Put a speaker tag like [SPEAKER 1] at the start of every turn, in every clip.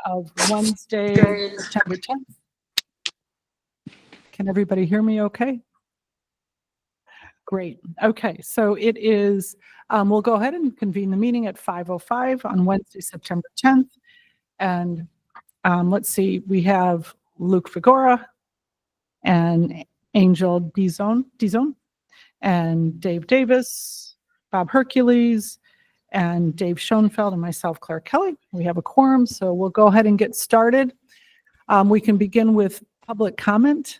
[SPEAKER 1] of Wednesday, September 10th. Can everybody hear me okay? Great. Okay, so it is, we'll go ahead and convene the meeting at 5:05 on Wednesday, September 10th. And let's see, we have Luke Figura and Angel Dizon, and Dave Davis, Bob Hercules, and Dave Schoenfeld, and myself, Claire Kelly. We have a quorum, so we'll go ahead and get started. We can begin with public comment.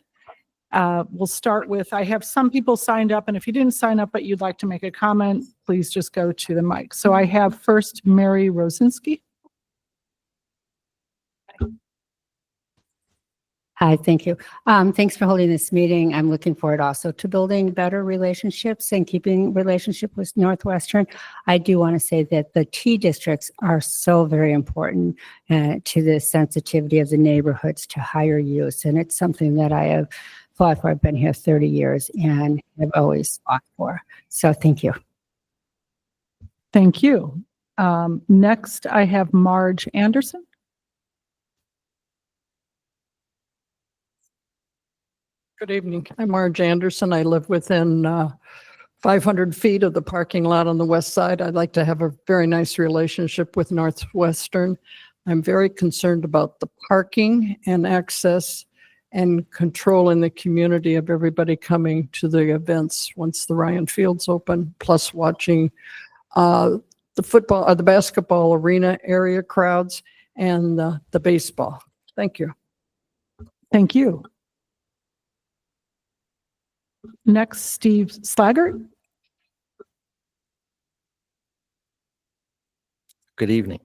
[SPEAKER 1] We'll start with, I have some people signed up, and if you didn't sign up but you'd like to make a comment, please just go to the mic. So I have first Mary Rosinski.
[SPEAKER 2] Hi, thank you. Thanks for holding this meeting. I'm looking forward also to building better relationships and keeping relationship with Northwestern. I do want to say that the T districts are so very important to the sensitivity of the neighborhoods to higher use. And it's something that I have fought for. I've been here 30 years and have always fought for. So thank you.
[SPEAKER 1] Thank you. Next, I have Marge Anderson.
[SPEAKER 3] Good evening. I'm Marge Anderson. I live within 500 feet of the parking lot on the west side. I'd like to have a very nice relationship with Northwestern. I'm very concerned about the parking and access and control in the community of everybody coming to the events once the Ryan Field's open, plus watching the football or the basketball arena area crowds and the baseball. Thank you.
[SPEAKER 1] Thank you. Next, Steve Slaggert.
[SPEAKER 4] Good evening.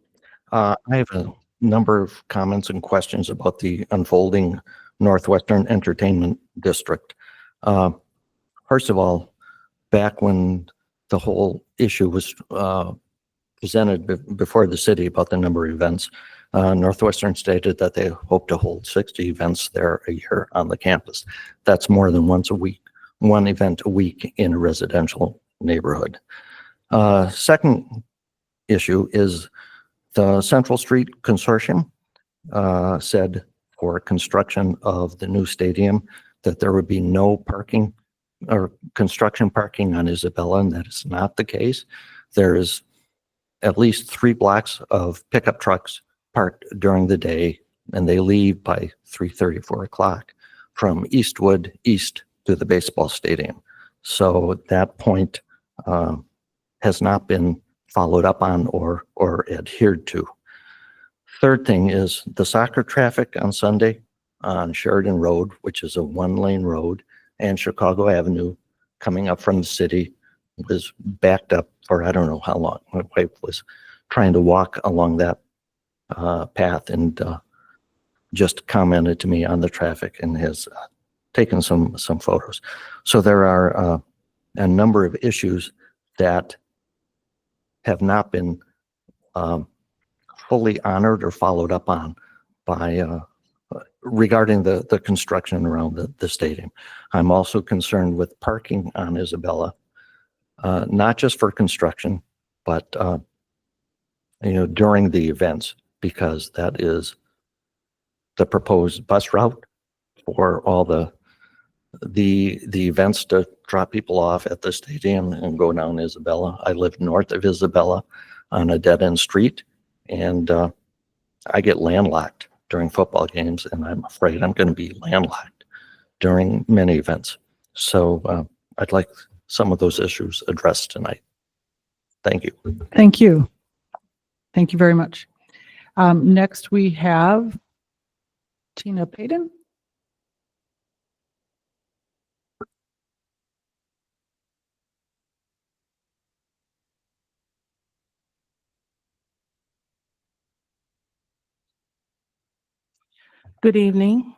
[SPEAKER 4] I have a number of comments and questions about the unfolding Northwestern Entertainment District. First of all, back when the whole issue was presented before the city about the number of events, Northwestern stated that they hope to hold 60 events there a year on the campus. That's more than once a week. One event a week in a residential neighborhood. Second issue is the Central Street Consortium said for construction of the new stadium that there would be no parking or construction parking on Isabella, and that is not the case. There is at least 3 blocks of pickup trucks parked during the day, and they leave by 3:30, 4 o'clock from Eastwood east to the baseball stadium. So that point has not been followed up on or adhered to. Third thing is the soccer traffic on Sunday on Sheridan Road, which is a 1-lane road, and Chicago Avenue coming up from the city was backed up for I don't know how long. My wife was trying to walk along that path and just commented to me on the traffic and has taken some photos. So there are a number of issues that have not been fully honored or followed up on by regarding the construction around the stadium. I'm also concerned with parking on Isabella, not just for construction, but during the events, because that is the proposed bus route for all the events to drop people off at the stadium and go down Isabella. I live north of Isabella on a dead-end street, and I get landlocked during football games, and I'm afraid I'm going to be landlocked during many events. So I'd like some of those issues addressed tonight. Thank you.
[SPEAKER 1] Thank you. Thank you very much. Next, we have Tina Payton.
[SPEAKER 5] Good evening.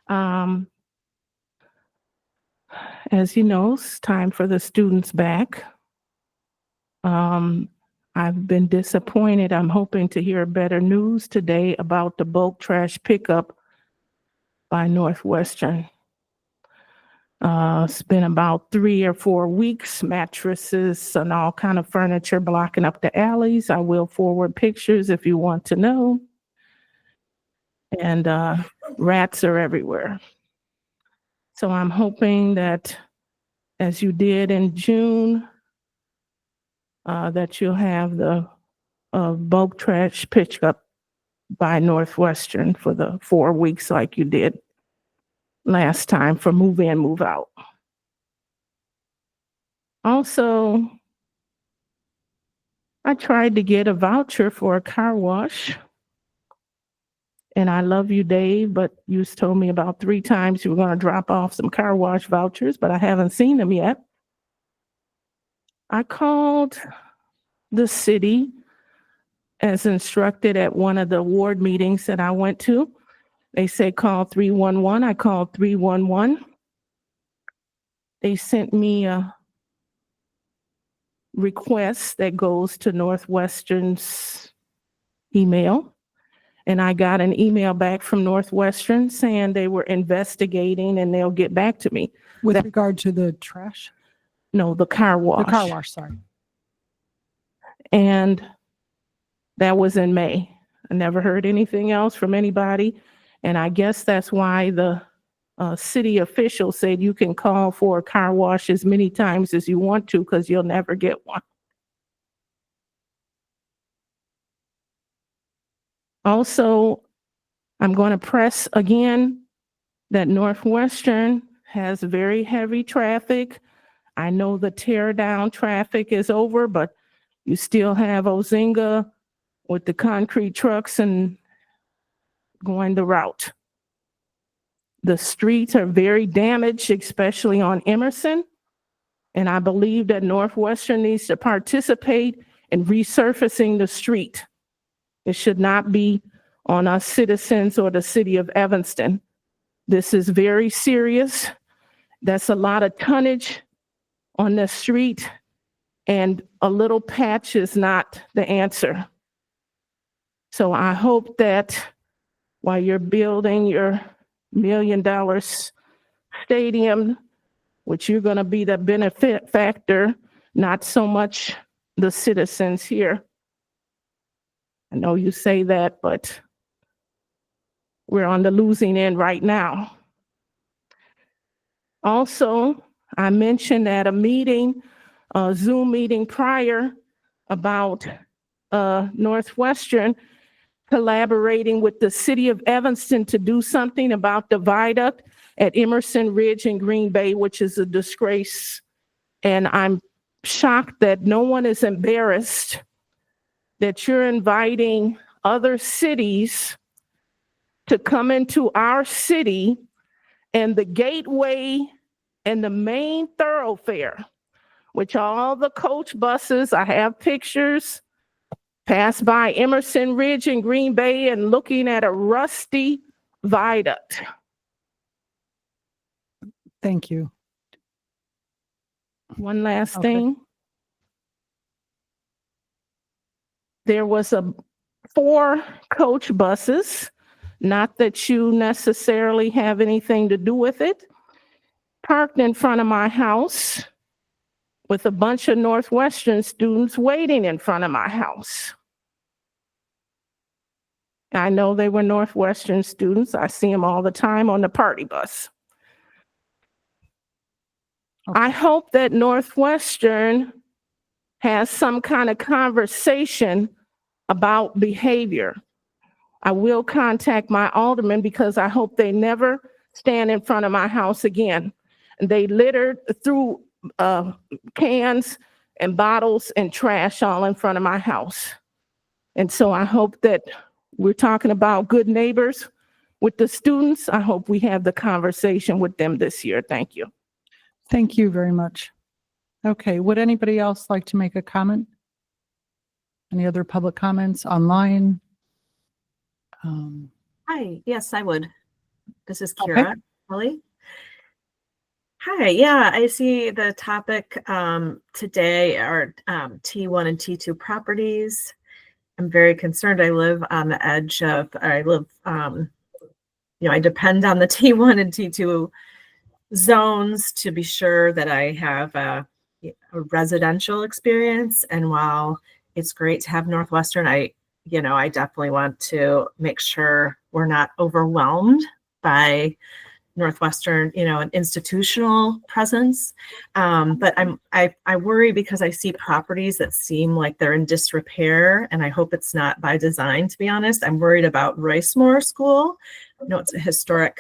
[SPEAKER 5] As you know, it's time for the students back. I've been disappointed. I'm hoping to hear better news today about the bulk trash pickup by Northwestern. It's been about 3 or 4 weeks, mattresses and all kind of furniture blocking up the alleys. I will forward pictures if you want to know. And rats are everywhere. So I'm hoping that, as you did in June, that you'll have the bulk trash picked up by Northwestern for the 4 weeks like you did last time for move in, move out. Also, I tried to get a voucher for a car wash. And I love you, Dave, but you told me about 3 times you were going to drop off some car wash vouchers, but I haven't seen them yet. I called the city as instructed at one of the ward meetings that I went to. They said call 311. I called 311. They sent me a request that goes to Northwestern's email. And I got an email back from Northwestern saying they were investigating and they'll get back to me.
[SPEAKER 1] With
[SPEAKER 5] That-
[SPEAKER 1] regard to the trash,
[SPEAKER 5] No, the car wash.
[SPEAKER 1] the car wash, sorry.
[SPEAKER 5] And that was in May. I never heard anything else from anybody. And I guess that's why the city official said you can call for a car wash as many times as you want to because you'll never get one. Also, I'm going to press again that Northwestern has very heavy traffic. I know the tear down traffic is over, but you still have Ozinga with the concrete trucks and going the route. The streets are very damaged, especially on Emerson. And I believe that Northwestern needs to participate in resurfacing the street. It should not be on us citizens or the city of Evanston. This is very serious. That's a lot of tonnage on the street, and a little patch is not the answer. So I hope that while you're building your $1 million stadium, which you're going to be the benefit factor, not so much the citizens here. I know you say that, but we're on the losing end right now. Also, I mentioned at a meeting, a Zoom meeting prior, about Northwestern collaborating with the city of Evanston to do something about the viaduct at Emerson Ridge in Green Bay, which is a disgrace. And I'm shocked that no one is embarrassed that you're inviting other cities to come into our city, and the gateway and the main thoroughfare, which all the coach buses, I have pictures, pass by Emerson Ridge in Green Bay and looking at a rusty viaduct.
[SPEAKER 1] Thank you.
[SPEAKER 5] One last
[SPEAKER 1] Okay.
[SPEAKER 5] thing. There was 4 coach buses, not that you necessarily have anything to do with it, parked in front of my house with a bunch of Northwestern students waiting in front of my house. I know they were Northwestern students. I see them all the time on the party bus. I hope that Northwestern has some kind of conversation about behavior. I will contact my alderman because I hope they never stand in front of my house again. They littered through cans and bottles and trash all in front of my house. And so I hope that we're talking about good neighbors with the students. I hope we have the conversation with them this year. Thank you.
[SPEAKER 1] Thank you very much. Okay, would anybody else like to make a comment? Any other public comments online?
[SPEAKER 6] Hi, yes, I would. This is
[SPEAKER 1] Okay.
[SPEAKER 6] Kira Kelly. Hi, yeah, I see the topic today are T1 and T2 properties. I'm very concerned. I live on the edge of, I depend on the T1 and T2 zones to be sure that I have a residential experience. And while it's great to have Northwestern, I definitely want to make sure we're not overwhelmed by Northwestern, an institutional presence. But I worry because I see properties that seem like they're in disrepair, and I hope it's not by design, to be honest. I'm worried about Roycemore School. I know it's a historic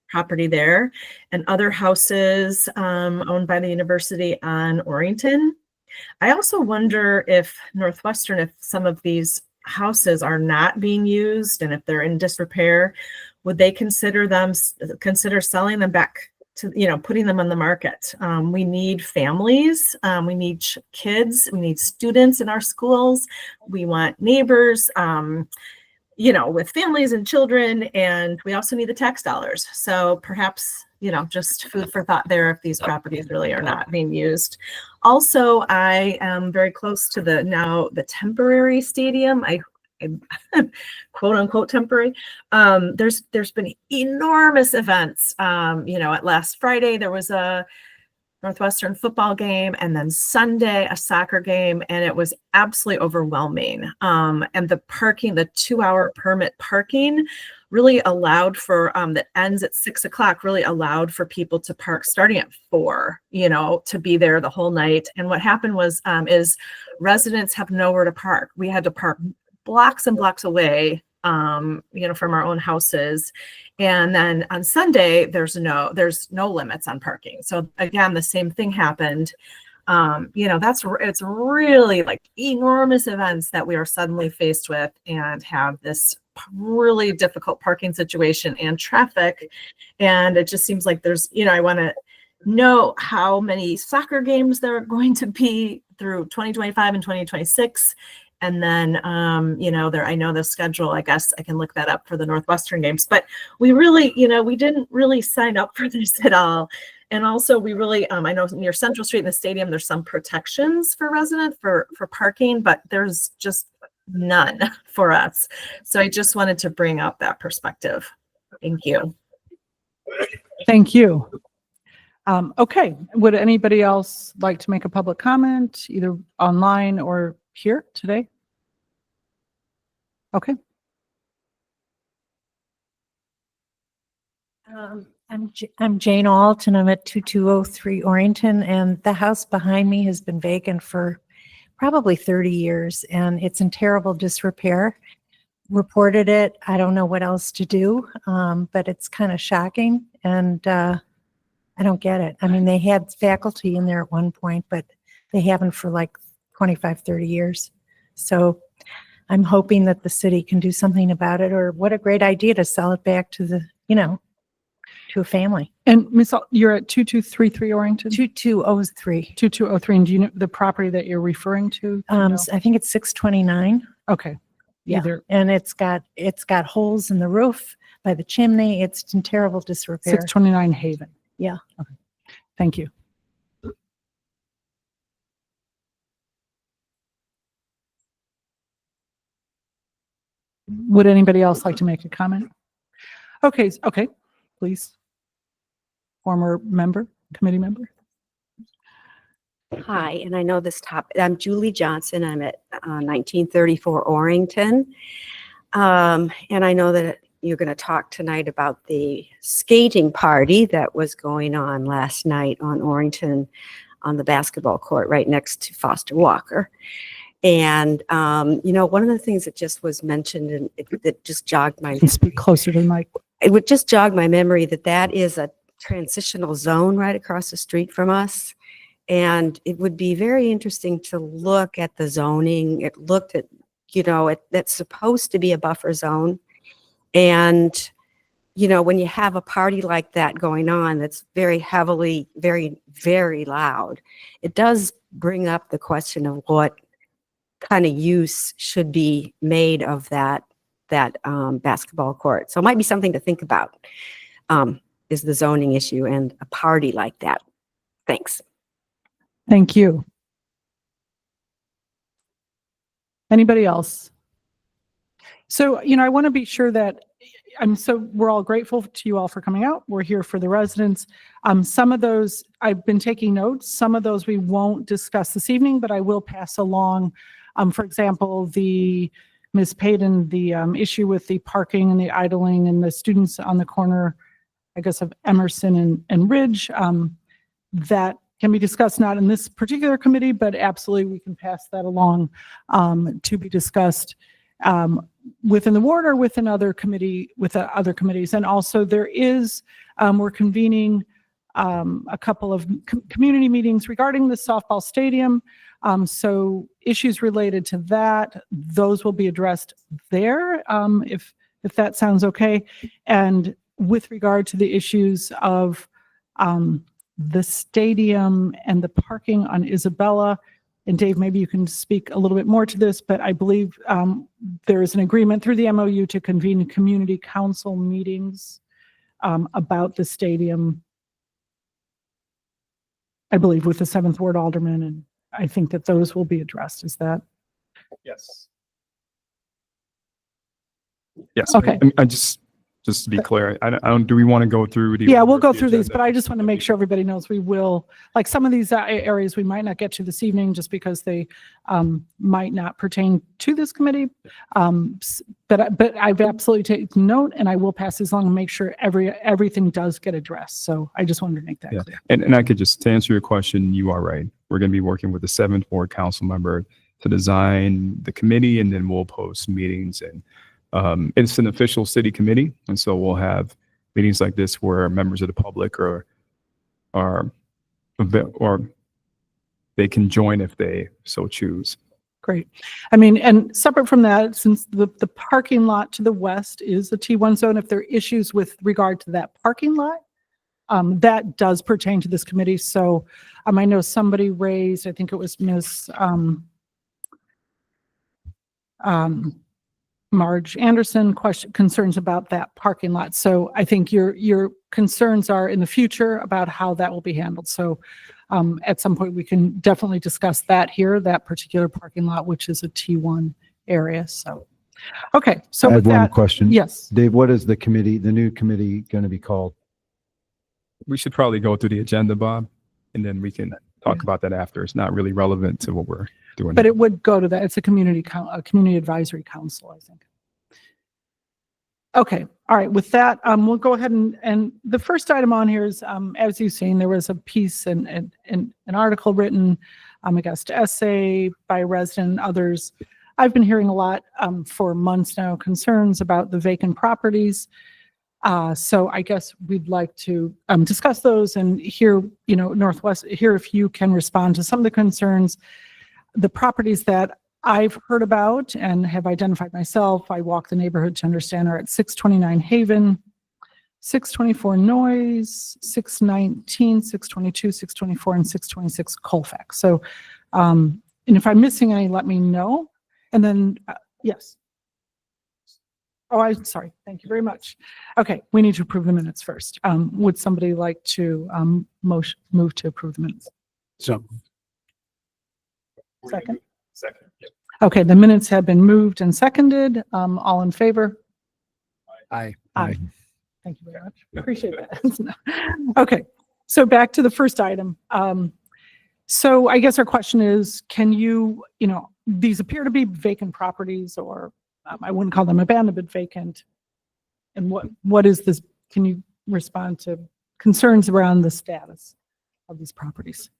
[SPEAKER 6] property there, and other houses owned by the university on Orrington. I also wonder if Northwestern, if some of these houses are not being used and if they're in disrepair, would they consider selling them back to, putting them on the market? We need families, we need kids, we need students in our schools, we want neighbors, with families and children, and we also need the tax dollars. So perhaps, just food for thought there if these properties really are not being used. Also, I am very close to the temporary stadium. I quote unquote temporary. There's been enormous events. At last Friday, there was a Northwestern football game, and then Sunday, a soccer game, and it was absolutely overwhelming. And the parking, the 2-hour permit parking really allowed for, that ends at 6 o'clock, really allowed for people to park starting at 4, to be there the whole night. And what happened was, is residents have nowhere to park. We had to park blocks and blocks away, from our own houses. And then on Sunday, there's no limits on parking. So again, the same thing happened. It's really like enormous events that we are suddenly faced with, and have this really difficult parking situation and traffic. And it just seems like there's, I want to know how many soccer games there are going to be through 2025 and 2026. And then, I know the schedule, I guess I can look that up for the Northwestern games, but we really, we didn't really sign up for this at all. And also we really, I know near Central Street in the stadium, there's some protections for residents for parking, but there's just none for us. So I just wanted to bring up that perspective. Thank you.
[SPEAKER 1] Thank you. Okay, would anybody else like to make a public comment, either online or here today? Okay.
[SPEAKER 7] I'm Jane Alt, and I'm at 2203 Orrington, and the house behind me has been vacant for probably 30 years, and it's in terrible disrepair. Reported it. I don't know what else to do, but it's kind of shocking, and I don't get it. I mean, they had faculty in there at one point, but they haven't for like 25, 30 years. So I'm hoping that the city can do something about it, or what a great idea to sell it back to the, to a family.
[SPEAKER 1] And Ms. You're at 2233 Orrington?
[SPEAKER 7] 2203.
[SPEAKER 1] 2203. And do you know the property that you're referring to? Do you know?
[SPEAKER 7] I think it's 629.
[SPEAKER 1] Okay.
[SPEAKER 7] Yeah.
[SPEAKER 1] Either
[SPEAKER 7] And it's got holes in the roof by the chimney. It's in terrible disrepair.
[SPEAKER 1] 629 Haven.
[SPEAKER 7] Yeah.
[SPEAKER 1] Okay. Thank you. Would anybody else like to make a comment? Okay, please. Former member, committee member.
[SPEAKER 8] Hi, and I know this topic. I'm Julie Johnson. I'm at 1934 Orrington. And I know that you're going to talk tonight about the skating party that was going on last night on Orrington on the basketball court right next to Foster Walker. And, one of the things that just was mentioned, and that just jogged my,
[SPEAKER 1] Speak closer to the mic.
[SPEAKER 8] it would just jog my memory that is a transitional zone right across the street from us. And it would be very interesting to look at the zoning. It looked at, that's supposed to be a buffer zone. And, when you have a party like that going on, that's very heavily, very, very loud, it does bring up the question of what kind of use should be made of that basketball court. So it might be something to think about, is the zoning issue and a party like that. Thanks.
[SPEAKER 1] Thank you. Anybody else? So, I want to be sure that we're all grateful to you all for coming out. We're here for the residents. Some of those, I've been taking notes. Some of those we won't discuss this evening, but I will pass along. For example, Ms. Payton, the issue with the parking and the idling and the students on the corner, I guess, of Emerson and Ridge, that can be discussed not in this particular committee, but absolutely we can pass that along to be discussed within the ward or within other committees. And also there is, we're convening a couple of community meetings regarding the softball stadium. So issues related to that, those will be addressed there, if that sounds okay. And with regard to the issues of the stadium and the parking on Isabella, and Dave, maybe you can speak a little bit more to this, but I believe there is an agreement through the MOU to convene community council meetings about the stadium, I believe, with the 7th Ward Alderman, and I think that those will be addressed. Is that?
[SPEAKER 9] Yes. Yes.
[SPEAKER 1] Okay.
[SPEAKER 9] I just to be clear, I don't, do we want to go through the?
[SPEAKER 1] Yeah, we'll
[SPEAKER 9] order
[SPEAKER 1] go
[SPEAKER 9] of the
[SPEAKER 1] through these,
[SPEAKER 9] agenda?
[SPEAKER 1] but I just want to make sure everybody knows we will, like some of these areas we might not get to this evening just because they might not pertain to this committee. But I've absolutely taken note and I will pass these along and make sure everything does get addressed. So I just wanted to make that
[SPEAKER 9] Yeah.
[SPEAKER 1] clear.
[SPEAKER 9] And I could just, to answer your question, you are right. We're going to be working with the 7th Ward Council member to design the committee, and then we'll post meetings, and it's an official city committee. And so we'll have meetings like this where members of the public or they can join if they so choose.
[SPEAKER 1] Great. I mean, and separate from that, since the parking lot to the west is a T1 zone, if there are issues with regard to that parking lot, that does pertain to this committee. So I know somebody raised, I think it was Ms. Marge Anderson, concerns about that parking lot. So I think your concerns are in the future about how that will be handled. So at some point we can definitely discuss that here, that particular parking lot, which is a T1 area. So, okay. So
[SPEAKER 10] I
[SPEAKER 1] with
[SPEAKER 10] have one
[SPEAKER 1] that,
[SPEAKER 10] question.
[SPEAKER 1] yes.
[SPEAKER 10] Dave, what is the new committee going to be called?
[SPEAKER 9] We should probably go through the agenda, Bob, and then we can talk about that after. It's not really relevant to what we're doing.
[SPEAKER 1] But it would go to that. It's a community advisory council, I think. Okay. All right. With that, we'll go ahead and the first item on here is, as you've seen, there was a piece and an article written, I guess, essay by a resident and others. I've been hearing a lot for months now, concerns about the vacant properties. So I guess we'd like to discuss those and hear, Northwest, hear if you can respond to some of the concerns. The properties that I've heard about and have identified myself, I walk the neighborhood to understand, are at 629 Haven, 624 Noise, 619, 622, 624, and 626 Colfax. So, and if I'm missing any, let me know. And then, yes. Oh, I'm sorry. Thank you very much. Okay, we need to approve the minutes first. Would somebody like to move to approve the minutes?
[SPEAKER 10] So,
[SPEAKER 1] Second.
[SPEAKER 9] Second. Yep.
[SPEAKER 1] Okay, the minutes have been moved and seconded. All in favor?
[SPEAKER 10] Aye.
[SPEAKER 1] Aye. Thank you very much. Appreciate that. Okay, so back to the first item. So I guess our question is, can you, these appear to be vacant properties, or I wouldn't call them abandoned, but vacant. And what is this? Can you respond to concerns around the status of these properties?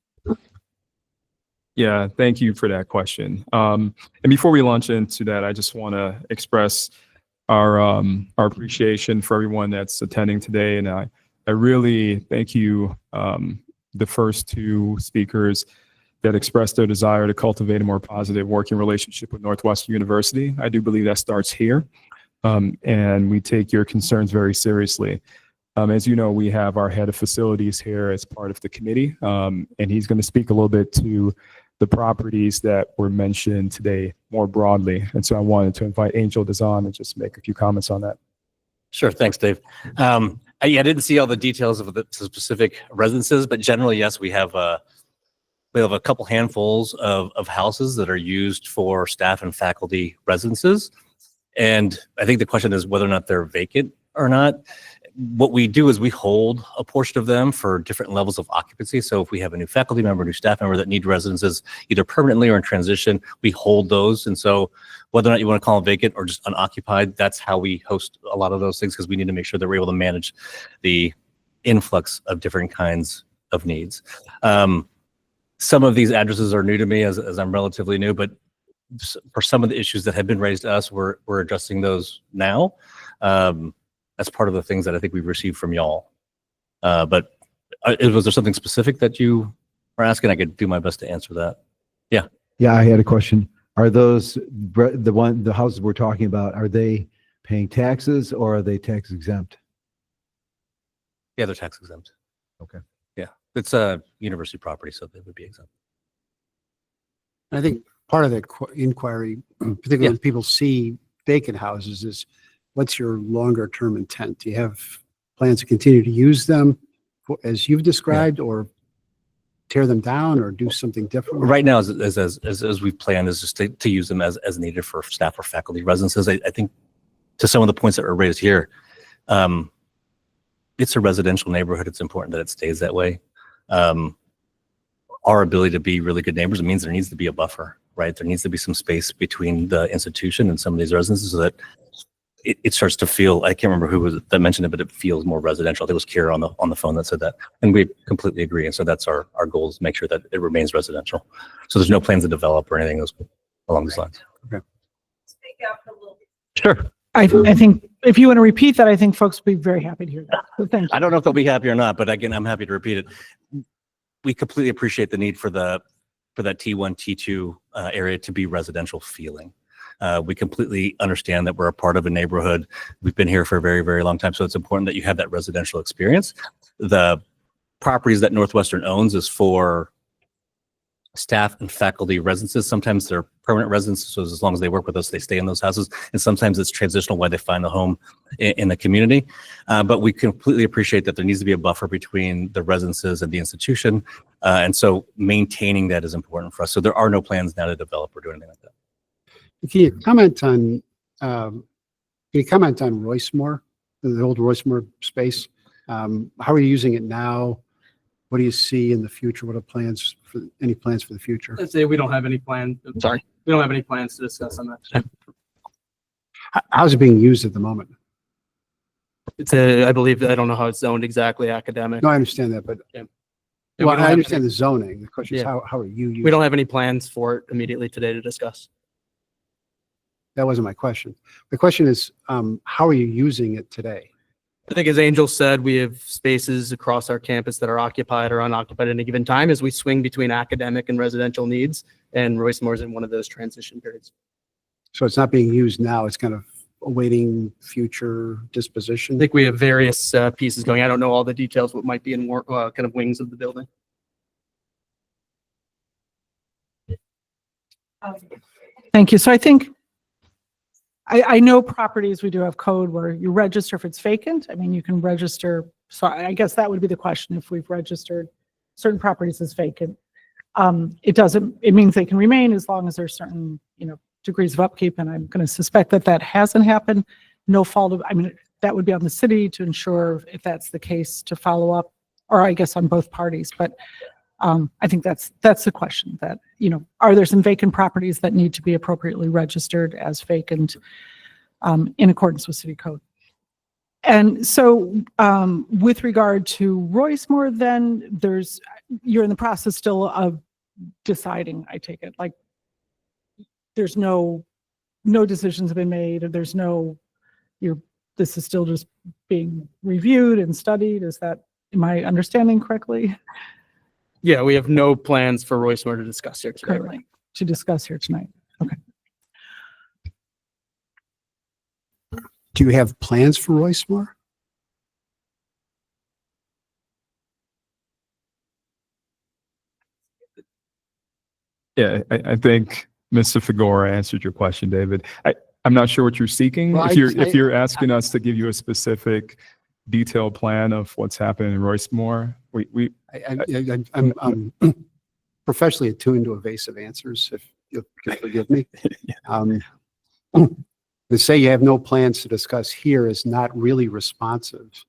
[SPEAKER 9] Yeah, thank you for that question. And before we launch into that, I just want to express our appreciation for everyone that's attending today. And I really thank you, the first two speakers that expressed their desire to cultivate a more positive working relationship with Northwestern University. I do believe that starts here. And we take your concerns very seriously. As you know, we have our head of facilities here as part of the committee, and he's going to speak a little bit to the properties that were mentioned today more broadly. And so I wanted to invite Angel Dazan and just make a few comments on that.
[SPEAKER 11] Sure. Thanks, Dave. I didn't see all the details of the specific residences, but generally, yes, we have a couple handfuls of houses that are used for staff and faculty residences. And I think the question is whether or not they're vacant or not. What we do is we hold a portion of them for different levels of occupancy. So if we have a new faculty member, new staff member that need residences, either permanently or in transition, we hold those. And so whether or not you want to call them vacant or just unoccupied, that's how we host a lot of those things, because we need to make sure that we're able to manage the influx of different kinds of needs. Some of these addresses are new to me as I'm relatively new, but for some of the issues that have been raised to us, we're addressing those now. That's part of the things that I think we've received from y'all. But was there something specific that you are asking? I could do my best to answer that.
[SPEAKER 10] Yeah, I had a question. Are those, the houses we're talking about, are they paying taxes or are they tax exempt?
[SPEAKER 11] Yeah, they're tax exempt.
[SPEAKER 10] Okay.
[SPEAKER 11] Yeah, it's a university property, so they would be exempt.
[SPEAKER 12] I think part of the inquiry, particularly when people see vacant houses, is what's your longer term intent? Do you have plans to continue to use them as you've described, or tear them down or do something different?
[SPEAKER 11] Right now, as we plan, is just to use them as needed for staff or faculty residences. I think to some of the points that were raised here, it's a residential neighborhood. It's important that it stays that way. Our ability to be really good neighbors, it means there needs to be a buffer, right? There needs to be some space between the institution and some of these residences so that it starts to feel, I can't remember who was it that mentioned it, but it feels more residential. I think it was Kira on the phone that said that. And we completely agree. And so that's our goal, is make sure that it remains residential. So there's no plans to develop or anything along these lines.
[SPEAKER 12] Okay.
[SPEAKER 11] Sure.
[SPEAKER 1] I think if you want to repeat that, I think folks will be very happy to hear that. So thank you.
[SPEAKER 11] I don't know if they'll be happy or not, but again, I'm happy to repeat it. We completely appreciate the need for that T1, T2 area to be residential feeling. We completely understand that we're a part of a neighborhood. We've been here for a very, very long time. So it's important that you have that residential experience. The properties that Northwestern owns is for staff and faculty residences. Sometimes they're permanent residences, so as long as they work with us, they stay in those houses. And sometimes it's transitional while they find a home in the community. But we completely appreciate that there needs to be a buffer between the residences and the institution. And so maintaining that is important for us. So there are no plans now to develop or do anything like that.
[SPEAKER 12] Can you comment on Roycemore, the old Roycemore space? How are you using it now? What do you see in the future? What are any plans for the future?
[SPEAKER 13] Let's say we don't have any plans. Sorry, we don't have any plans to discuss on that.
[SPEAKER 12] How's it being used at the moment?
[SPEAKER 13] It's I believe, I don't know how it's zoned exactly, academic.
[SPEAKER 12] No, I understand that, but
[SPEAKER 13] Yeah.
[SPEAKER 12] well, I understand the zoning. The question is
[SPEAKER 13] Yeah.
[SPEAKER 12] how are you using?
[SPEAKER 13] We don't have any plans for it immediately today to discuss.
[SPEAKER 12] That wasn't my question. The question is, how are you using it today?
[SPEAKER 13] I think as Angel said, we have spaces across our campus that are occupied or unoccupied at any given time as we swing between academic and residential needs. And Roycemore is in one of those transition periods.
[SPEAKER 12] So it's not being used now. It's kind of awaiting future
[SPEAKER 13] I
[SPEAKER 12] disposition.
[SPEAKER 13] think we have various pieces going. I don't know all the details, what might be in more kind of wings of the building.
[SPEAKER 1] Thank you. So I think, I know properties, we do have code where you register if it's vacant. I mean, you can register. So I guess that would be the question, if we've registered certain properties as vacant. It means they can remain as long as there's certain, degrees of upkeep. And I'm going to suspect that hasn't happened. No fault of, that would be on the city to ensure, if that's the case, to follow up, or I guess on both parties. But I think that's the question, that, are there some vacant properties that need to be appropriately registered as vacant in accordance with city code? And so with regard to Roycemore, then you're in the process still of deciding, I take it, like there's no decisions have been made, or this is still just being reviewed and studied. Am I understanding correctly?
[SPEAKER 13] Yeah, we have no plans for Roycemore to discuss here today.
[SPEAKER 1] Currently, to discuss here tonight. Okay.
[SPEAKER 12] Do you have plans for Roycemore?
[SPEAKER 9] Yeah, I think Mr. Figueroa answered your question, David. I'm not sure what you're seeking.
[SPEAKER 12] Well,
[SPEAKER 9] If you're asking us to give you a specific detailed plan of what's happening in Roycemore,
[SPEAKER 12] I'm professionally attuned to evasive answers, if you can forgive me. To say you have no plans to discuss here is not really responsive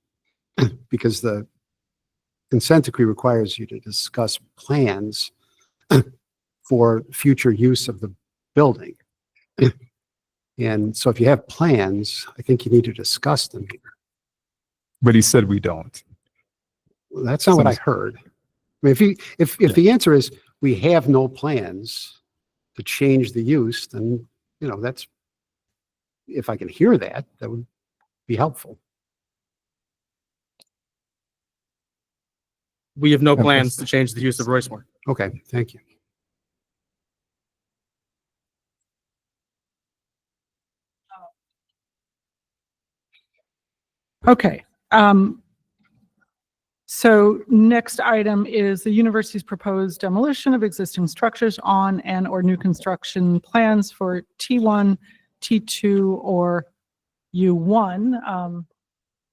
[SPEAKER 12] because the consent decree requires you to discuss plans for future use of the building. And so if you have plans, I think you need to discuss them here.
[SPEAKER 9] But he said we don't.
[SPEAKER 12] Well, that's not what I heard. I mean, if the answer is we have no plans to change the use, then, you know, that's, if I can hear that, that would be helpful.
[SPEAKER 13] We have no plans to change the use of Roycemore.
[SPEAKER 12] Okay, thank you.
[SPEAKER 1] Okay. So next item is the university's proposed demolition of existing structures on and or new construction plans for T1, T2, or U1.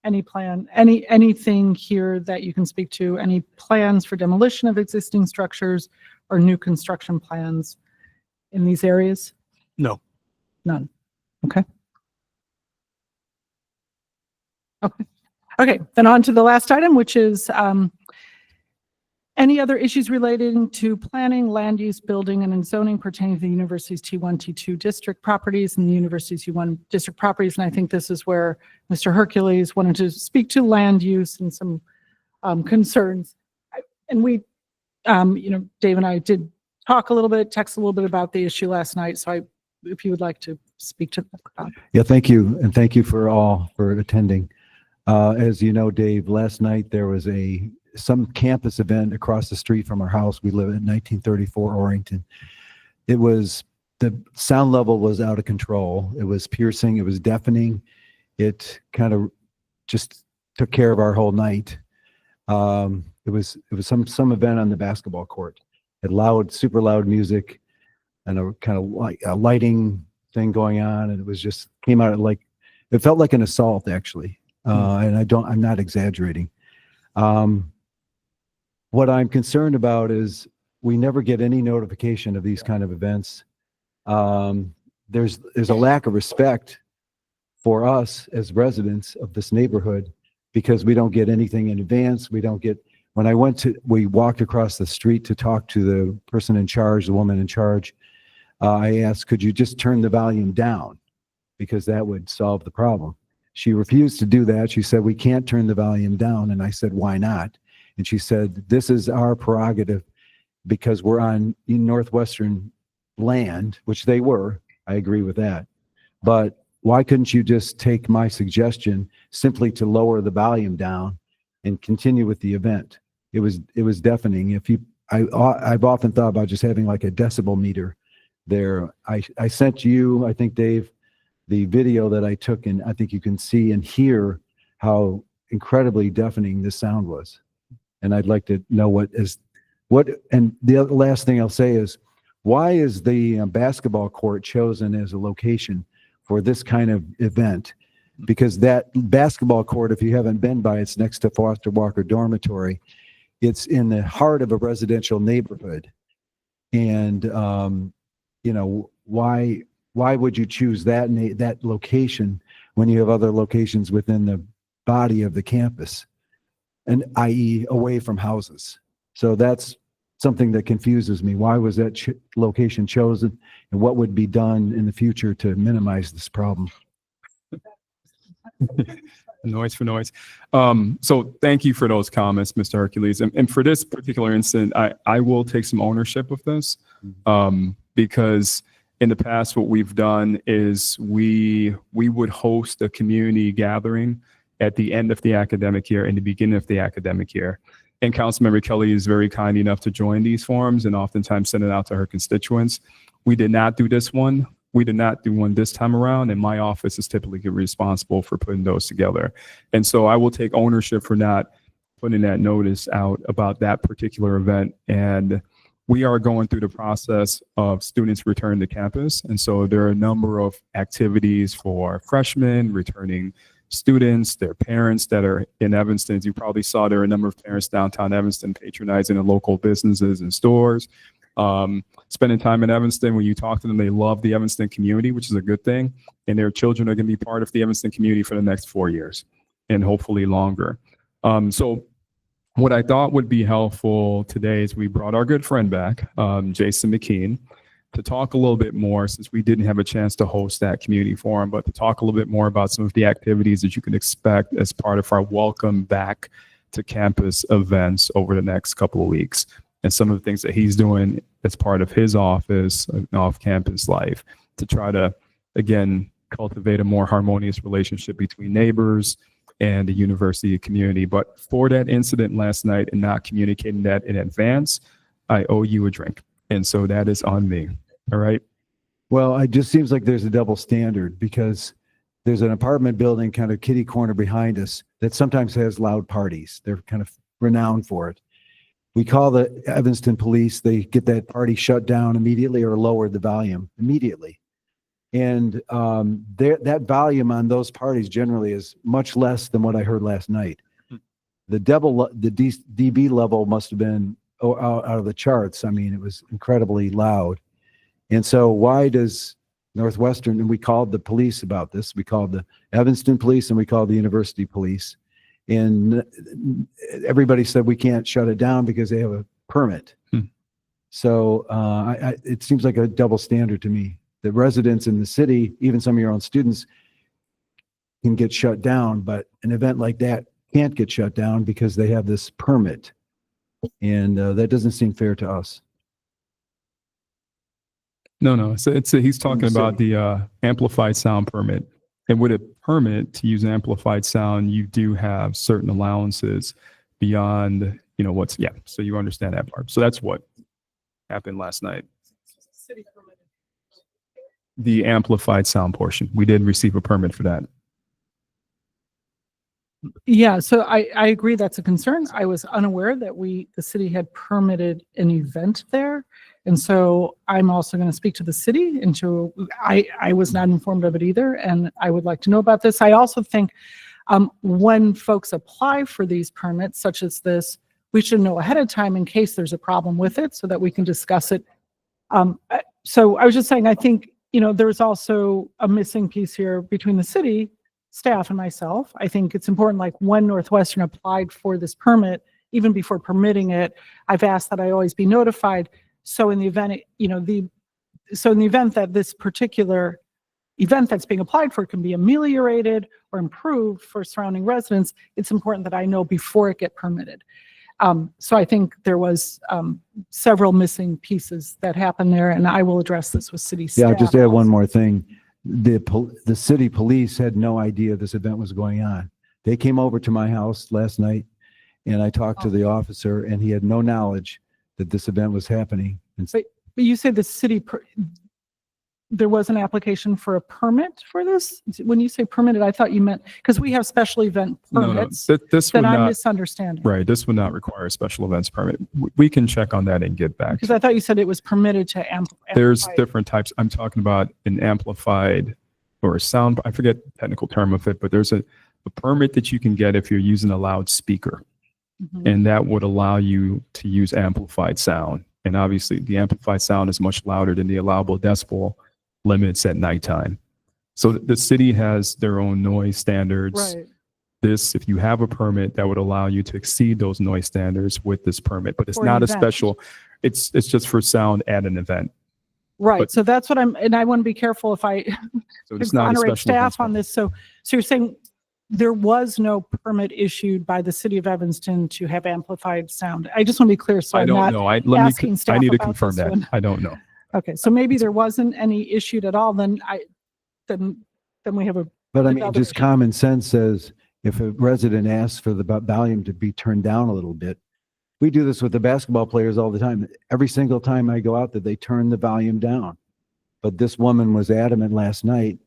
[SPEAKER 1] Anything here that you can speak to? Any plans for demolition of existing structures or new construction plans in these areas?
[SPEAKER 13] No.
[SPEAKER 1] None. Okay. Okay. Okay, then on to the last item, which is any other issues relating to planning, land use, building, and zoning pertaining to the university's T1, T2 district properties and the university's U1 district properties. And I think this is where Mr. Hercules wanted to speak to land use and some concerns. And we, Dave and I did talk a little bit, text a little bit about the issue last night. So if you would like to speak to that.
[SPEAKER 10] Yeah, thank you. And thank you for all for attending. As you know, Dave, last night there was some campus event across the street from our house. We live at 1934 Orrington. The sound level was out of control. It was piercing. It was deafening. It kind of just took care of our whole night. It was some event on the basketball court. It super loud music and a kind of like a lighting thing going on. And it was just came out it felt like an assault actually. And I'm not exaggerating. What I'm concerned about is we never get any notification of these kind of events. There's a lack of respect for us as residents of this neighborhood because we don't get anything in advance. We walked across the street to talk to the person in charge, the woman in charge. I asked, could you just turn the volume down? Because that would solve the problem. She refused to do that. She said, we can't turn the volume down. And I said, why not? And she said, this is our prerogative because we're on Northwestern land, which they were. I agree with that. But why couldn't you just take my suggestion simply to lower the volume down and continue with the event? It was deafening. I've often thought about just having like a decibel meter there. I sent you, I think, Dave, the video that I took, and I think you can see and hear how incredibly deafening this sound was. And I'd like to know and the last thing I'll say is, why is the basketball court chosen as a location for this kind of event? Because that basketball court, if you haven't been by, it's next to Foster Walker Dormitory. It's in the heart of a residential neighborhood. And, why would you choose that location when you have other locations within the body of the campus, and i.e. away from houses? So that's something that confuses me. Why was that location chosen, and what would be done in the future to minimize this problem?
[SPEAKER 9] Noise for noise. So thank you for those comments, Mr. Hercules. And for this particular incident, I will take some ownership of this because in the past, what we've done is we would host a community gathering at the end of the academic year and the beginning of the academic year. And Councilmember Kelly is very kind enough to join these forums and oftentimes send it out to her constituents. We did not do this one. We did not do one this time around, and my office is typically responsible for putting those together. And so I will take ownership for not putting that notice out about that particular event. And we are going through the process of students returning to campus. And so there are a number of activities for freshmen, returning students, their parents that are in Evanston. As you probably saw, there are a number of parents downtown Evanston patronizing the local businesses and stores. Spending time in Evanston, when you talk to them, they love the Evanston community, which is a good thing. And their children are going to be part of the Evanston community for the next 4 years and hopefully longer. So what I thought would be helpful today is we brought our good friend back, Jason McKean, to talk a little bit more, since we didn't have a chance to host that community forum, but to talk a little bit more about some of the activities that you can expect as part of our welcome back to campus events over the next couple of weeks, and some of the things that he's doing as part of his office, off-campus life, to try to, again, cultivate a more harmonious relationship between neighbors and the university community. But for that incident last night and not communicating that in advance, I owe you a drink. And so that is on me. All right.
[SPEAKER 10] Well, it just seems like there's a double standard, because there's an apartment building kind of kitty corner behind us that sometimes has loud parties. They're kind of renowned for it. We call the Evanston police, they get that party shut down immediately or lower the volume immediately. And that volume on those parties generally is much less than what I heard last night. The dB level must have been out of the charts. I mean, it was incredibly loud. And so why does Northwestern, and we called the police about this, we called the Evanston police and we called the university police, and everybody said we can't shut it down because they have a permit. So it seems like a double standard to me. The residents in the city, even some of your own students, can get shut down, but an event like that can't get shut down because they have this permit. And that doesn't seem fair to us.
[SPEAKER 9] No. So he's talking about the amplified sound permit. And with a permit to use amplified sound, you do have certain allowances beyond, so you understand that part. So that's what happened last night. The amplified sound portion. We did receive a permit for that.
[SPEAKER 1] Yeah, so I agree that's a concern. I was unaware that the city had permitted an event there. And so I'm also going to speak to the city I was not informed of it either. And I would like to know about this. I also think when folks apply for these permits such as this, we should know ahead of time in case there's a problem with it so that we can discuss it. So I was just saying, I think, there's also a missing piece here between the city staff and myself. I think it's important, like when Northwestern applied for this permit, even before permitting it, I've asked that I always be notified. So in the event, in the event that this particular event that's being applied for can be ameliorated or improved for surrounding residents, it's important that I know before it get permitted. So I think there was several missing pieces that happened there, and I will address this with city staff.
[SPEAKER 10] Yeah, I'll just add one more thing. The city police had no idea this event was going on. They came over to my house last night, and I talked to the officer, and he had no knowledge that this event was happening. And
[SPEAKER 1] But you said the city, there was an application for a permit for this? When you say permitted, I thought you meant, because we have special event permits
[SPEAKER 9] This
[SPEAKER 1] that
[SPEAKER 9] would
[SPEAKER 1] I'm
[SPEAKER 9] not,
[SPEAKER 1] misunderstanding.
[SPEAKER 9] right. This would not require a special events permit. We can check on that and get back.
[SPEAKER 1] Because I thought you said it was permitted to amplify.
[SPEAKER 9] There's different types. I'm talking about an amplified or a sound. I forget the technical term of it, but there's a permit that you can get if you're using a loudspeaker. And that would allow you to use amplified sound. And obviously the amplified sound is much louder than the allowable decibel limits at nighttime. So the city has their own noise standards.
[SPEAKER 1] Right.
[SPEAKER 9] If you have a permit, that would allow you to exceed those noise standards with this permit, but it's
[SPEAKER 1] For an
[SPEAKER 9] not a
[SPEAKER 1] event.
[SPEAKER 9] special, it's just for sound at an event.
[SPEAKER 1] Right.
[SPEAKER 9] But-
[SPEAKER 1] So that's what and I want to be careful if I
[SPEAKER 9] So it's not a
[SPEAKER 1] exonerate
[SPEAKER 9] special events
[SPEAKER 1] staff on
[SPEAKER 9] permit.
[SPEAKER 1] this. So you're saying there was no permit issued by the city of Evanston to have amplified sound. I just want to be clear. So
[SPEAKER 9] I
[SPEAKER 1] I'm
[SPEAKER 9] don't
[SPEAKER 1] not
[SPEAKER 9] know. I
[SPEAKER 1] asking staff
[SPEAKER 9] need to
[SPEAKER 1] about
[SPEAKER 9] confirm
[SPEAKER 1] this
[SPEAKER 9] that.
[SPEAKER 1] one.
[SPEAKER 9] I don't know.
[SPEAKER 1] Okay. So maybe there wasn't any issued at all. Then we have a,
[SPEAKER 10] But I
[SPEAKER 1] with
[SPEAKER 10] mean,
[SPEAKER 1] other
[SPEAKER 10] just
[SPEAKER 1] issues.
[SPEAKER 10] common sense says if a resident asks for the volume to be turned down a little bit, we do this with the basketball players all the time. Every single time I go out there, they turn the volume down. But this woman was adamant last night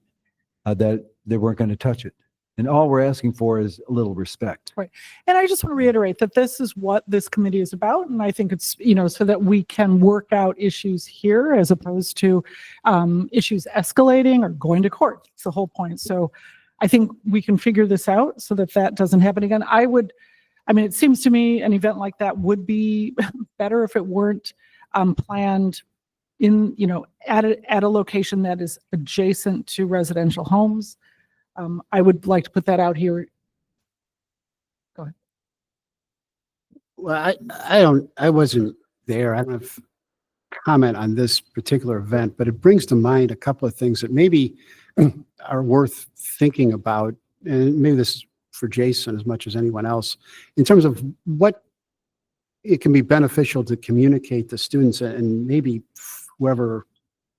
[SPEAKER 10] that they weren't going to touch it. And all we're asking for is a little respect.
[SPEAKER 1] Right. And I just want to reiterate that this is what this committee is about. And I think it's, so that we can work out issues here as opposed to issues escalating or going to court. It's the whole point. So I think we can figure this out so that doesn't happen again. It seems to me an event like that would be better if it weren't planned in, at a location that is adjacent to residential homes. I would like to put that out here. Go ahead.
[SPEAKER 12] Well, I wasn't there. I don't have comment on this particular event, but it brings to mind a couple of things that maybe are worth thinking about. And maybe this is for Jason as much as anyone else, in terms of what it can be beneficial to communicate to students, and maybe whoever,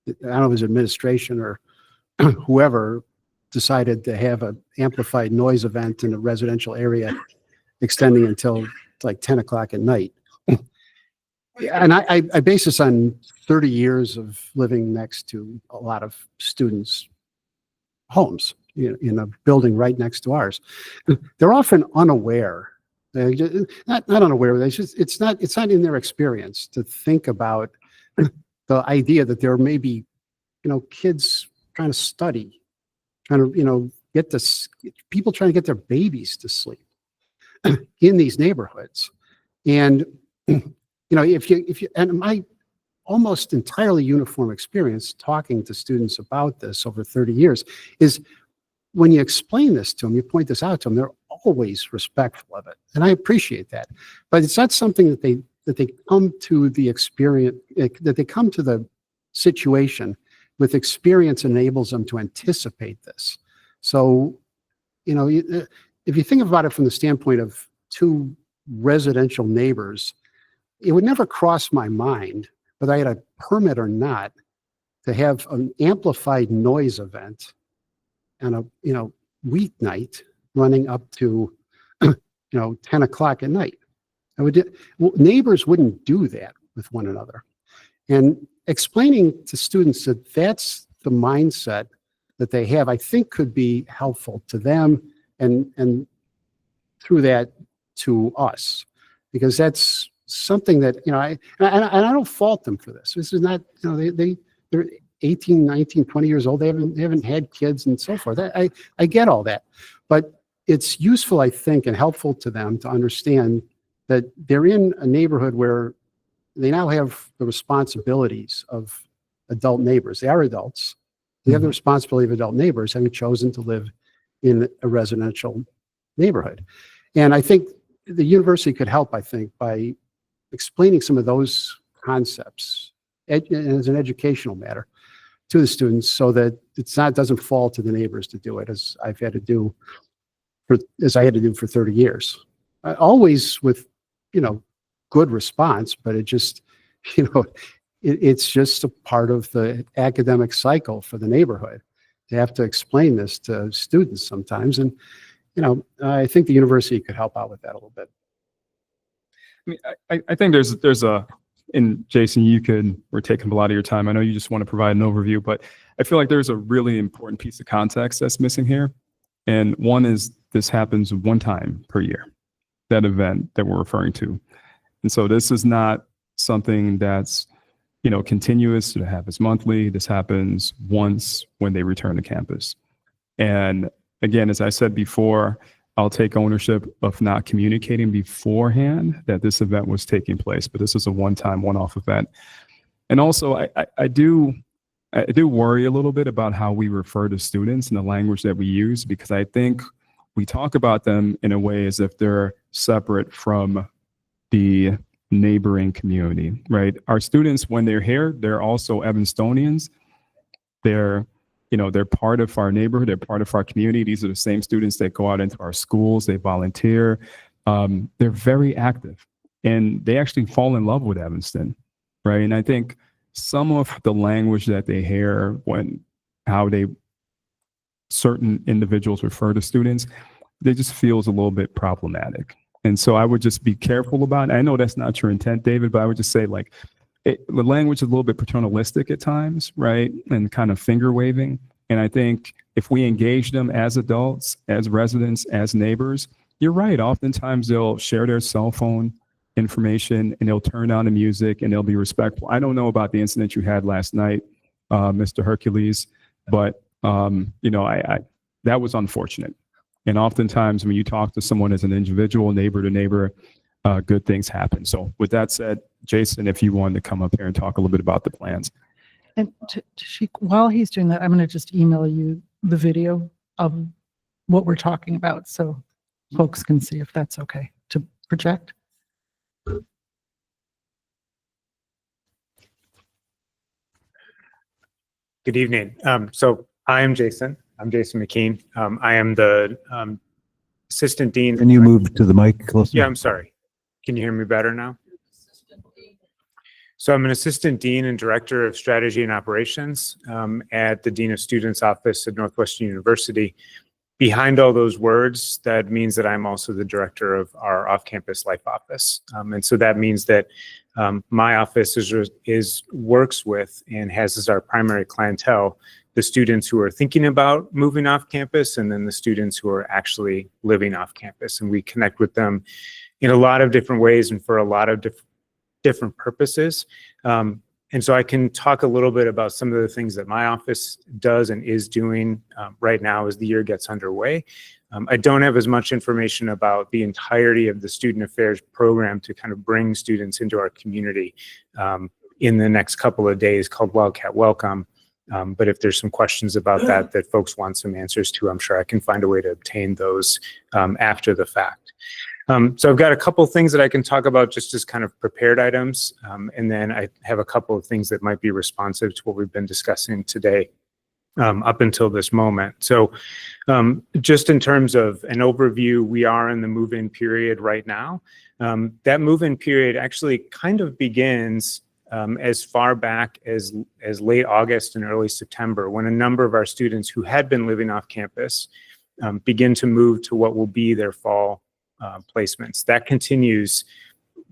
[SPEAKER 12] I don't know if it was administration or whoever decided to have an amplified noise event in a residential area extending until like 10 o'clock at night. And I base this on 30 years of living next to a lot of students' homes, in a building right next to ours. They're often unaware. They're not unaware. It's not in their experience to think about the idea that there may be, kids trying to study, trying to, people trying to get their babies to sleep in these neighborhoods. And if you, and my almost entirely uniform experience talking to students about this over 30 years is, when you explain this to them, you point this out to them, they're always respectful of it. And I appreciate that. But it's not something that they come to the experience, that they come to the situation with experience enables them to anticipate this. So, if you think about it from the standpoint of two residential neighbors, it would never cross my mind, whether I had a permit or not, to have an amplified noise event on a weeknight running up to 10 o'clock at night. Neighbors wouldn't do that with one another. And explaining to students that that's the mindset that they have, I think could be helpful to them, and through that to us, because that's something that, I don't fault them for this. This is not, they're 18, 19, 20 years old. They haven't had kids and so forth. I get all that, but it's useful, I think, and helpful to them to understand that they're in a neighborhood where they now have the responsibilities of adult neighbors. They are adults. They have the responsibility of adult neighbors, having chosen to live in a residential neighborhood. And I think the university could help, by explaining some of those concepts as an educational matter to the students, so that doesn't fall to the neighbors to do it, as I had to do for 30 years. Always with, good response, but it just, it's just a part of the academic cycle for the neighborhood. They have to explain this to students sometimes. And, I think the university could help out with that a little bit.
[SPEAKER 9] I mean, I think there's and Jason, we're taking up a lot of your time. I know you just want to provide an overview, but I feel like there's a really important piece of context that's missing here. And one is, this happens one time per year, that event that we're referring to. And so this is not something that's, continuous. It happens monthly. This happens once when they return to campus. And again, as I said before, I'll take ownership of not communicating beforehand that this event was taking place, but this is a one-time, one-off event. And also, I do worry a little bit about how we refer to students and the language that we use, because I think we talk about them in a way as if they're separate from the neighboring community, right? Our students, when they're here, they're also Evanstonians. They're part of our neighborhood. They're part of our community. These are the same students that go out into our schools. They volunteer. They're very active, and they actually fall in love with Evanston, right? And I think some of the language that they hear how certain individuals refer to students, they just feels a little bit problematic. And so I would just be careful about it. I know that's not your intent, David, but I would just say, the language is a little bit paternalistic at times, right? And kind of finger waving. And I think if we engage them as adults, as residents, as neighbors, you're right. Oftentimes they'll share their cell phone information and they'll turn on the music and they'll be respectful. I don't know about the incident you had last night, Mr. Hercules, but that was unfortunate. And oftentimes when you talk to someone as an individual, neighbor to neighbor, good things happen. So with that said, Jason, if you wanted to come up here and talk a little bit about the plans.
[SPEAKER 1] And while he's doing that, I'm going to just email you the video of what we're talking about so folks can see if that's okay to project.
[SPEAKER 14] Good evening. So I am Jason. I'm Jason McKean. I am the assistant dean.
[SPEAKER 10] Can you move to the mic closer?
[SPEAKER 14] Yeah, I'm sorry. Can you hear me better now? So I'm an assistant dean and director of strategy and operations at the Dean of Students office at Northwestern University. Behind all those words, that means that I'm also the director of our off-campus life office. And so that means that my office works with and has as our primary clientele the students who are thinking about moving off campus and then the students who are actually living off campus. And we connect with them in a lot of different ways and for a lot of different purposes. And so I can talk a little bit about some of the things that my office does and is doing right now as the year gets underway. I don't have as much information about the entirety of the student affairs program to kind of bring students into our community in the next couple of days called Wildcat Welcome. But if there's some questions about that folks want some answers to, I'm sure I can find a way to obtain those after the fact. So I've got a couple things that I can talk about just as kind of prepared items. And then I have a couple of things that might be responsive to what we've been discussing today up until this moment. So just in terms of an overview, we are in the move-in period right now. That move-in period actually kind of begins as far back as late August and early September, when a number of our students who had been living off campus begin to move to what will be their fall placements. That continues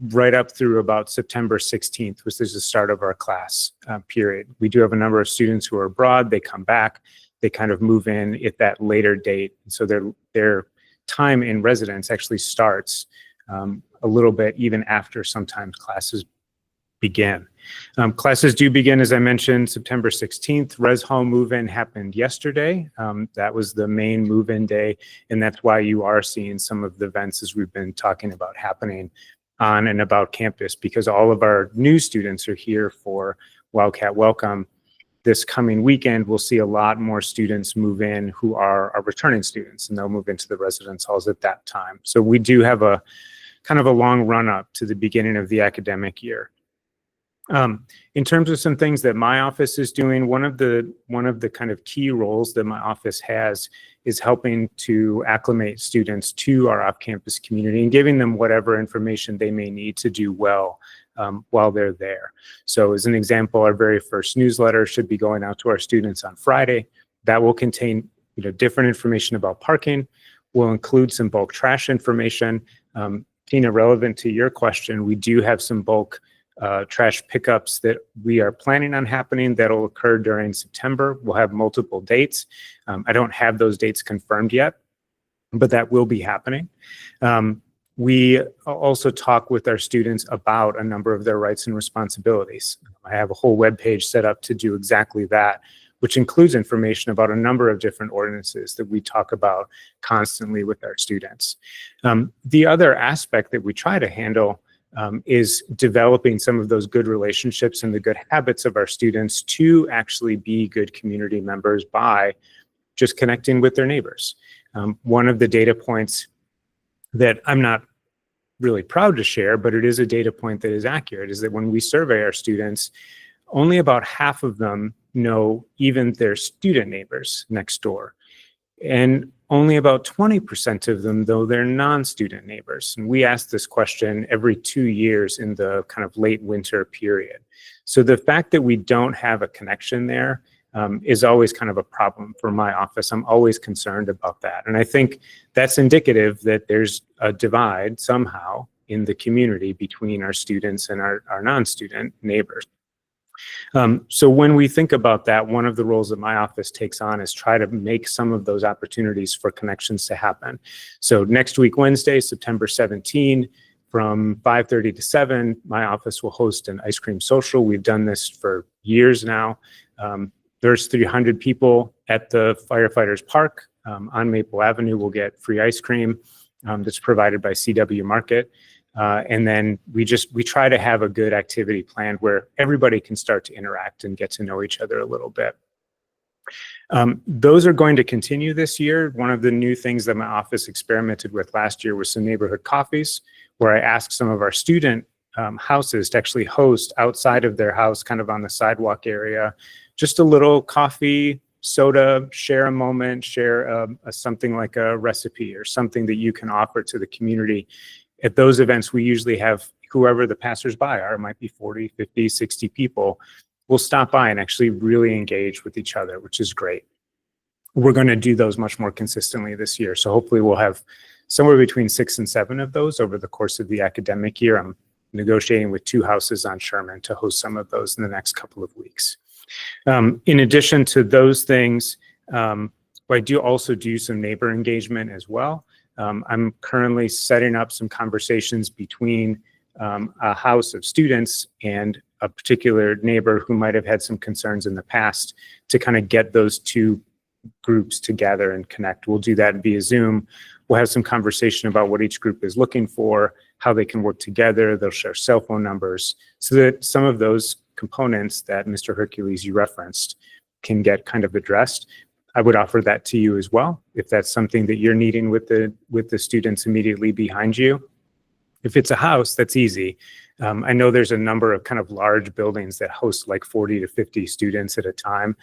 [SPEAKER 14] right up through about September 16th, which is the start of our class period. We do have a number of students who are abroad. They come back, they kind of move in at that later date. So their time in residence actually starts a little bit even after sometimes classes begin. Classes do begin, as I mentioned, September 16th. Res Hall move-in happened yesterday. That was the main move-in day, and that's why you are seeing some of the events as we've been talking about happening on and about campus, because all of our new students are here for Wildcat Welcome. This coming weekend, we'll see a lot more students move in who are our returning students, and they'll move into the residence halls at that time. So we do have a kind of a long run-up to the beginning of the academic year. In terms of some things that my office is doing, one of the kind of key roles that my office has is helping to acclimate students to our off-campus community and giving them whatever information they may need to do well while they're there. So as an example, our very first newsletter should be going out to our students on Friday. That will contain different information about parking. We'll include some bulk trash information. Tina, relevant to your question, we do have some bulk trash pickups that we are planning on happening that'll occur during September. We'll have multiple dates. I don't have those dates confirmed yet, but that will be happening. We also talk with our students about a number of their rights and responsibilities. I have a whole webpage set up to do exactly that, which includes information about a number of different ordinances that we talk about constantly with our students. The other aspect that we try to handle is developing some of those good relationships and the good habits of our students to actually be good community members by just connecting with their neighbors. One of the data points that I'm not really proud to share, but it is a data point that is accurate, is that when we survey our students, only about half of them know even their student neighbors next door. And only about 20% of them, though, they're non-student neighbors. And we ask this question every 2 years in the kind of late winter period. So the fact that we don't have a connection there is always kind of a problem for my office. I'm always concerned about that. And I think that's indicative that there's a divide somehow in the community between our students and our non-student neighbors. So when we think about that, one of the roles that my office takes on is try to make some of those opportunities for connections to happen. So next week, Wednesday, September 17, from 5:30 to 7, my office will host an ice cream social. We've done this for years now. There's 300 people at the Firefighters Park on Maple Avenue. We'll get free ice cream that's provided by CW Market. And then we try to have a good activity planned where everybody can start to interact and get to know each other a little bit. Those are going to continue this year. One of the new things that my office experimented with last year was some neighborhood coffees, where I asked some of our student houses to actually host outside of their house, kind of on the sidewalk area, just a little coffee, soda, share a moment, share something like a recipe or something that you can offer to the community. At those events, we usually have whoever the passersby are, it might be 40, 50, 60 people, will stop by and actually really engage with each other, which is great. We're going to do those much more consistently this year. So hopefully we'll have somewhere between 6 and 7 of those over the course of the academic year. I'm negotiating with 2 houses on Sherman to host some of those in the next couple of weeks. In addition to those things, I do also do some neighbor engagement as well. I'm currently setting up some conversations between a house of students and a particular neighbor who might have had some concerns in the past to kind of get those 2 groups together and connect. We'll do that via Zoom. We'll have some conversation about what each group is looking for, how they can work together. They'll share cell phone numbers so that some of those components that Mr. Hercules you referenced can get kind of addressed. I would offer that to you as well, if that's something that you're needing with the students immediately behind you. If it's a house, that's easy. I know there's a number of kind of large buildings that host like 40 to 50 students at a time.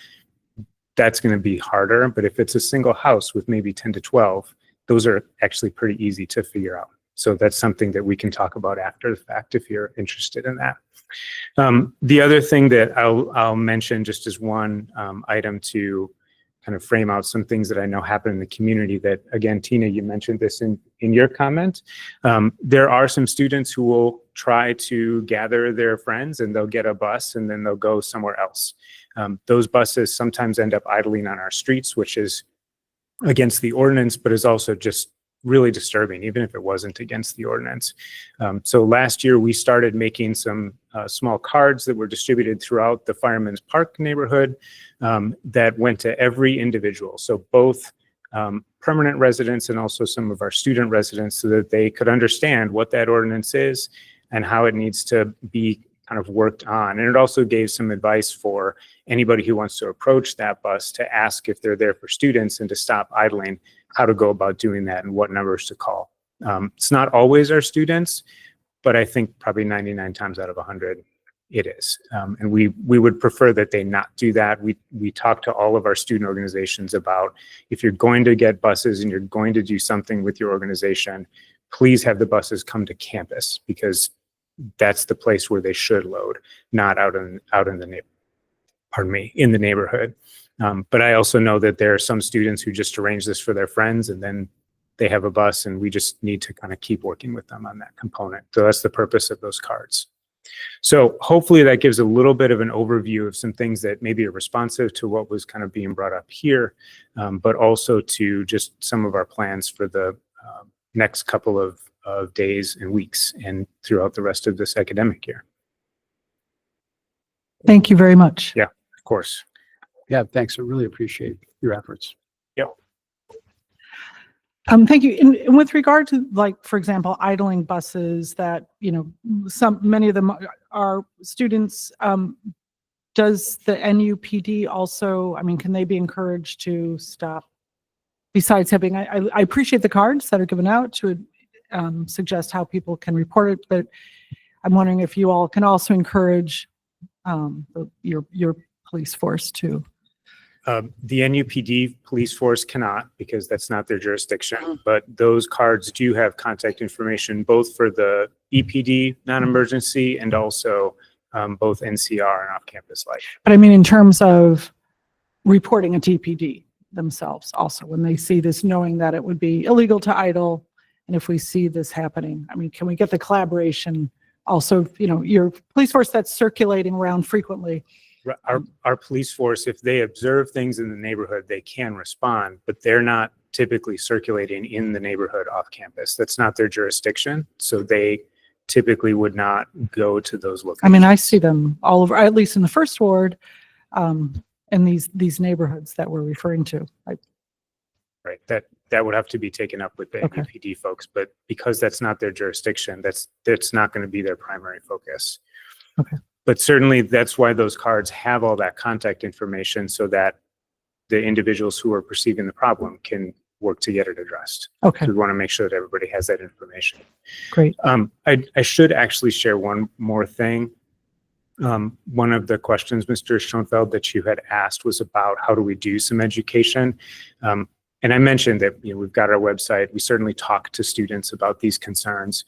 [SPEAKER 14] That's going to be harder, but if it's a single house with maybe 10 to 12, those are actually pretty easy to figure out. So that's something that we can talk about after the fact if you're interested in that. The other thing that I'll mention just as one item to kind of frame out some things that I know happen in the community that, again, Tina, you mentioned this in your comment. There are some students who will try to gather their friends and they'll get a bus and then they'll go somewhere else. Those buses sometimes end up idling on our streets, which is against the ordinance, but is also just really disturbing, even if it wasn't against the ordinance. So last year we started making some small cards that were distributed throughout the Fireman's Park neighborhood that went to every individual. So both permanent residents and also some of our student residents, so that they could understand what that ordinance is and how it needs to be kind of worked on. And it also gave some advice for anybody who wants to approach that bus to ask if they're there for students and to stop idling, how to go about doing that and what numbers to call. It's not always our students, but I think probably 99 times out of 100 it is. And we would prefer that they not do that. We talk to all of our student organizations about, if you're going to get buses and you're going to do something with your organization, please have the buses come to campus, because that's the place where they should load, not out in the in the neighborhood. But I also know that there are some students who just arrange this for their friends and then they have a bus, and we just need to kind of keep working with them on that component. So that's the purpose of those cards. So hopefully that gives a little bit of an overview of some things that maybe are responsive to what was kind of being brought up here, but also to just some of our plans for the next couple of days and weeks and throughout the rest of this academic year.
[SPEAKER 1] Thank you very much.
[SPEAKER 14] Yeah, of course.
[SPEAKER 12] Yeah, thanks. I really appreciate your efforts.
[SPEAKER 14] Yep.
[SPEAKER 1] Thank you. And with regard to, like, for example, idling buses that, many of them are students, does the NUPD also, can they be encouraged to stop? Besides having, I appreciate the cards that are given out to suggest how people can report it, but I'm wondering if you all can also encourage your police force to.
[SPEAKER 14] The NUPD police force cannot, because that's not their jurisdiction, but those cards do have contact information both for the EPD non-emergency and also both NCR and off-campus life.
[SPEAKER 1] But in terms of reporting a TPD themselves also, when they see this, knowing that it would be illegal to idle, and if we see this happening, can we get the collaboration also, your police force that's circulating around frequently?
[SPEAKER 14] Our police force, if they observe things in the neighborhood, they can respond, but they're not typically circulating in the neighborhood off campus. That's not their jurisdiction. So they typically would not go to those locations.
[SPEAKER 1] I see them all over, at least in the first ward, in these neighborhoods that we're referring to.
[SPEAKER 14] Right. That that would have to be taken up with the
[SPEAKER 1] Okay.
[SPEAKER 14] NUPD folks, but because that's not their jurisdiction, that's not going to be their primary focus.
[SPEAKER 1] Okay.
[SPEAKER 14] But certainly that's why those cards have all that contact information so that the individuals who are perceiving the problem can work to get it addressed.
[SPEAKER 1] Okay,
[SPEAKER 14] So we want to make sure that everybody has that information.
[SPEAKER 1] great.
[SPEAKER 14] I should actually share one more thing. One of the questions, Mr. Schoenfeld, that you had asked was about how do we do some education. And I mentioned that we've got our website. We certainly talk to students about these concerns.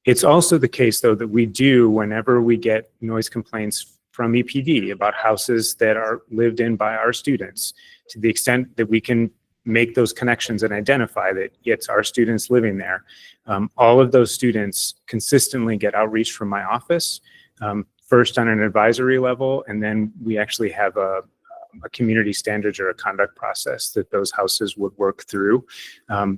[SPEAKER 14] It's also the case, though, that we do, whenever we get noise complaints from EPD about houses that are lived in by our students, to the extent that we can make those connections and identify that it's our students living there. All of those students consistently get outreach from my office, first on an advisory level, and then we actually have a community standards or a conduct process that those houses would work through,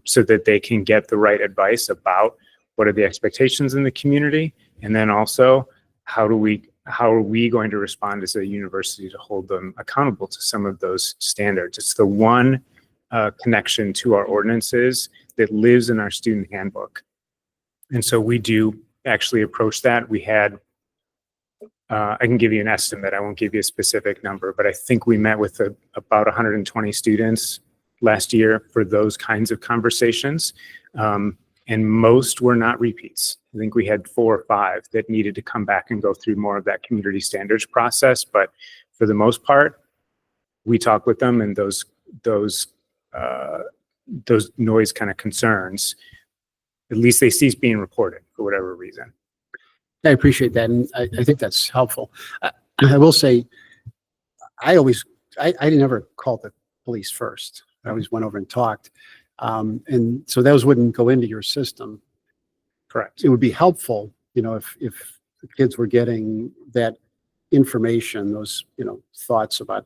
[SPEAKER 14] so that they can get the right advice about what are the expectations in the community, and then also how are we going to respond as a university to hold them accountable to some of those standards. It's the one connection to our ordinances that lives in our student handbook. And so we do actually approach that. We had, I can give you an estimate. I won't give you a specific number, but I think we met with about 120 students last year for those kinds of conversations. And most were not repeats. I think we had 4 or 5 that needed to come back and go through more of that community standards process. But for the most part, we talk with them, and those noise kind of concerns, at least they cease being reported for whatever reason.
[SPEAKER 12] I appreciate that, and I think that's helpful. I will say, I never called the police first. I always went over and talked. And so those wouldn't go into your system.
[SPEAKER 14] Correct.
[SPEAKER 12] It would be helpful, if the kids were getting that information, those, thoughts about,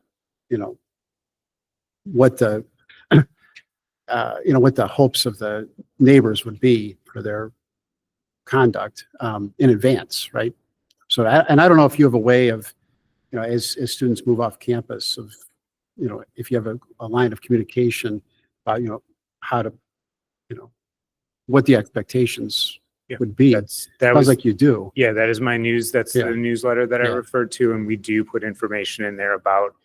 [SPEAKER 12] what the, what the hopes of the neighbors would be for their conduct, in advance, right? So, and I don't know if you have a way of, as students move off campus of, if you have a line of communication about, how to, what the expectations
[SPEAKER 14] Yeah,
[SPEAKER 12] would be.
[SPEAKER 14] that
[SPEAKER 12] Sounds
[SPEAKER 14] was
[SPEAKER 12] like you do.
[SPEAKER 14] Yeah, that is my news. That's
[SPEAKER 12] Yeah.
[SPEAKER 14] the newsletter that I
[SPEAKER 12] Yeah.
[SPEAKER 14] referred to, and we do put information in there about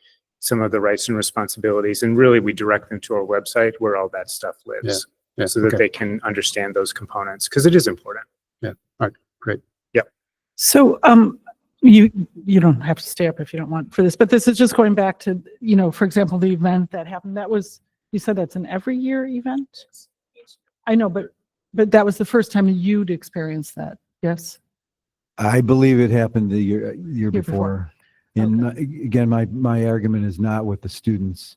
[SPEAKER 14] some of the rights and responsibilities. And really, we direct them to our website where all that stuff lives,
[SPEAKER 12] Yeah,
[SPEAKER 14] so that
[SPEAKER 12] okay.
[SPEAKER 14] they can understand those components, because it is important.
[SPEAKER 12] All right, great.
[SPEAKER 1] So, you don't have to stay up if you don't want for this, but this is just going back to, for example, the event that happened. You said that's an every year event? I know, but that was the first time you'd experienced that, yes?
[SPEAKER 10] I believe it happened the year
[SPEAKER 1] before.
[SPEAKER 10] before. And again, my argument is not with the students,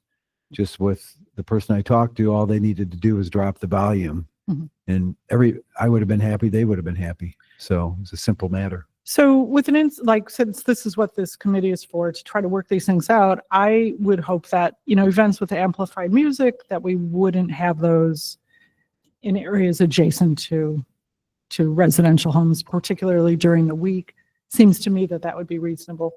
[SPEAKER 10] just with the person I talked to. All they needed to do was drop the volume,
[SPEAKER 1] Mhm.
[SPEAKER 10] and I would have been happy. They would have been happy. So it's a simple matter.
[SPEAKER 1] So with since this is what this committee is for, to try to work these things out, I would hope that, events with amplified music, that we wouldn't have those in areas adjacent to residential homes, particularly during the week. Seems to me that would be reasonable.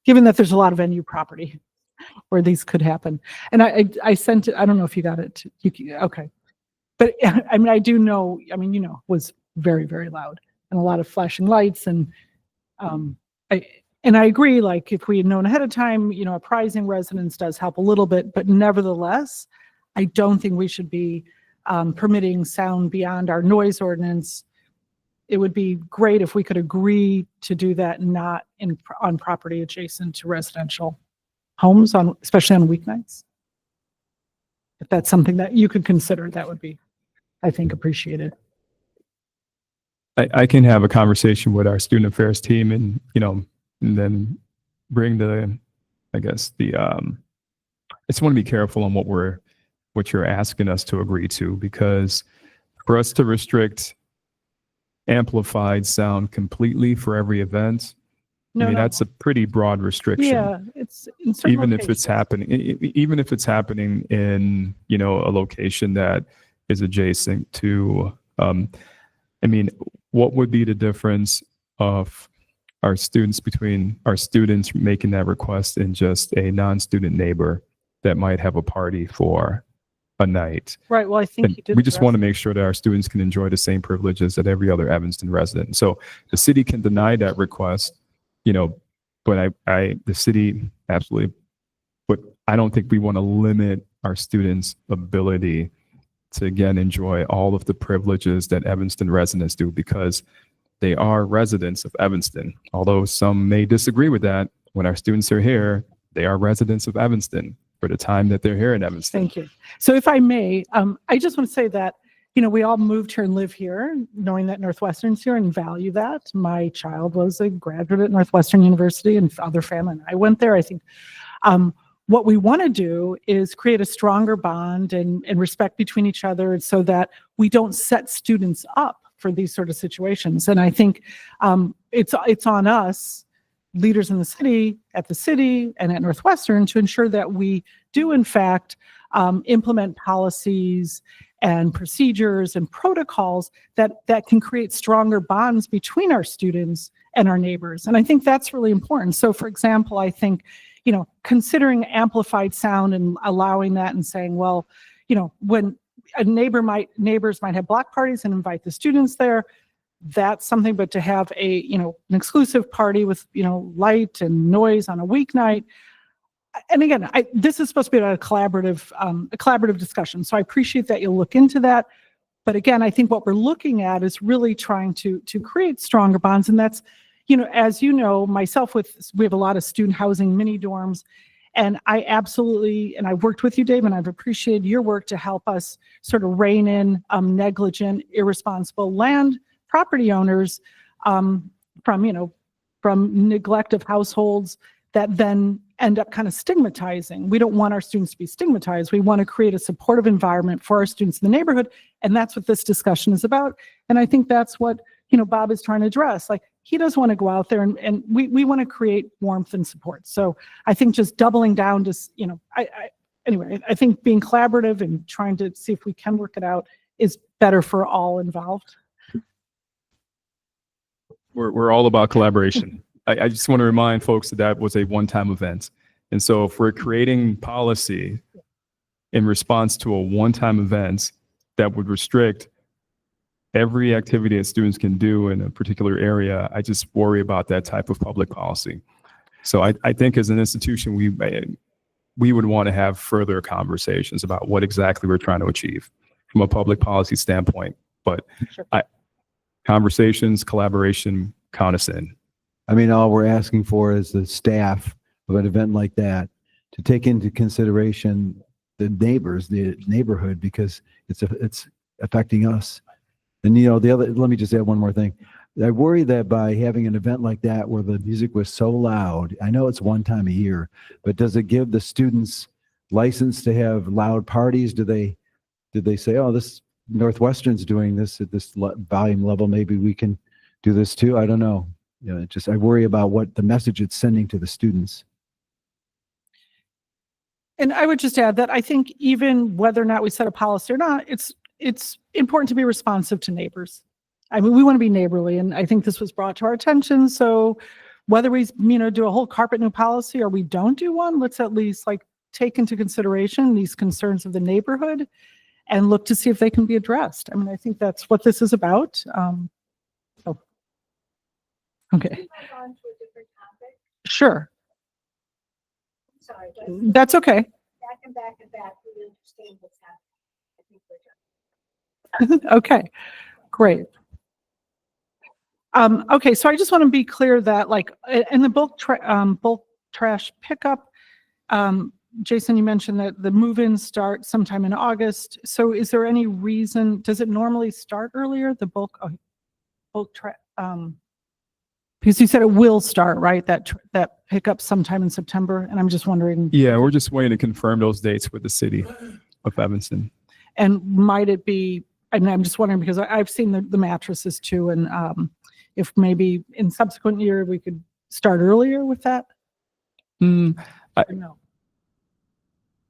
[SPEAKER 1] Given that there's a lot of NU property where these could happen. And I sent it, I don't know if you got it. Okay. But I mean, I do know, was very, very loud and a lot of flashing lights. And I agree, like if we had known ahead of time, apprising residents does help a little bit, but nevertheless, I don't think we should be permitting sound beyond our noise ordinance. It would be great if we could agree to do that, not on property adjacent to residential homes, especially on weeknights. If that's something that you could consider, that would be, I think, appreciated.
[SPEAKER 9] I can have a conversation with our student affairs team and then bring I just want to be careful on what you're asking us to agree to, because for us to restrict amplified sound completely for every event, that's a pretty broad restriction.
[SPEAKER 1] Yeah, it's in certain
[SPEAKER 9] Even if
[SPEAKER 1] locations.
[SPEAKER 9] it's happening in, a location that is adjacent to, what would be the difference of between our students making that request and just a non-student neighbor that might have a party for a night.
[SPEAKER 1] Right, well, I think
[SPEAKER 9] And
[SPEAKER 1] he did.
[SPEAKER 9] we just want to
[SPEAKER 1] address-
[SPEAKER 9] make sure that our students can enjoy the same privileges that every other Evanston resident. So the city can deny that request, but the city absolutely, but I don't think we want to limit our students' ability to, again, enjoy all of the privileges that Evanston residents do, because they are residents of Evanston. Although some may disagree with that, when our students are here, they are residents of Evanston for the time that they're here in Evanston.
[SPEAKER 1] Thank you. So if I may, I just want to say that, we all moved here and live here, knowing that Northwestern's here and value that. My child was a graduate at Northwestern University and other family, and I went there. I think what we want to do is create a stronger bond and respect between each other so that we don't set students up for these sort of situations. And I think it's on us, leaders in the city, at the city, and at Northwestern, to ensure that we do, in fact, implement policies and procedures and protocols that can create stronger bonds between our students and our neighbors. And I think that's really important. So, for example, I think, considering amplified sound and allowing that and saying, well, when neighbors might have block parties and invite the students there, that's something. But to have an exclusive party with, light and noise on a weeknight. And again, this is supposed to be a collaborative discussion. So I appreciate that you'll look into that. But again, I think what we're looking at is really trying to create stronger bonds. And that's, as myself we have a lot of student housing mini dorms. And I've worked with you, Dave, and I've appreciated your work to help us sort of rein in negligent, irresponsible land property owners from neglect of households that then end up kind of stigmatizing. We don't want our students to be stigmatized. We want to create a supportive environment for our students in the neighborhood. And that's what this discussion is about. And I think that's what, Bob is trying to address. Like, he doesn't want to go out there and we want to create warmth and support. So I think just doubling down to, anyway, I think being collaborative and trying to see if we can work it out is better for all involved.
[SPEAKER 9] We're all about collaboration. I just want to remind folks that was a one-time event. And so if we're creating policy in response to a one-time event that would restrict every activity that students can do in a particular area, I just worry about that type of public policy. So I think as an institution, we would want to have further conversations about what exactly we're trying to achieve from a public policy standpoint. But
[SPEAKER 1] Sure.
[SPEAKER 9] Conversations, collaboration, count us in.
[SPEAKER 10] I mean, all we're asking for is the staff of an event like that to take into consideration the neighbors, the neighborhood, because it's affecting us. And let me just add one more thing. I worry that by having an event like that where the music was so loud, I know it's one time a year, but does it give the students license to have loud parties? Did they say, oh, this Northwestern's doing this at this volume level, maybe we can do this too? I don't know. I worry about what the message it's sending to the students.
[SPEAKER 1] And I would just add that I think even whether or not we set a policy or not, it's important to be responsive to neighbors. I mean, we want to be neighborly, and I think this was brought to our attention. So whether we, do a whole carpet new policy or we don't do one, let's at least take into consideration these concerns of the neighborhood and look to see if they can be addressed. I mean, I think that's what this is about. Okay. Sure.
[SPEAKER 7] Sorry.
[SPEAKER 1] That's okay.
[SPEAKER 7] Back and back and back. We understand what's happening. I think we're done.
[SPEAKER 1] Okay, great. Okay, so I just want to be clear that in the bulk trash pickup, Jason, you mentioned that the move-ins start sometime in August. So is there any reason, does it normally start earlier, the bulk trash? Because you said it will start, right? That pickup sometime in September, and I'm just wondering.
[SPEAKER 9] Yeah, we're just waiting to confirm those dates with the city of Evanston.
[SPEAKER 1] And might it be, and I'm just wondering because I've seen the mattresses too, and if maybe in subsequent year we could start earlier with that?
[SPEAKER 9] No.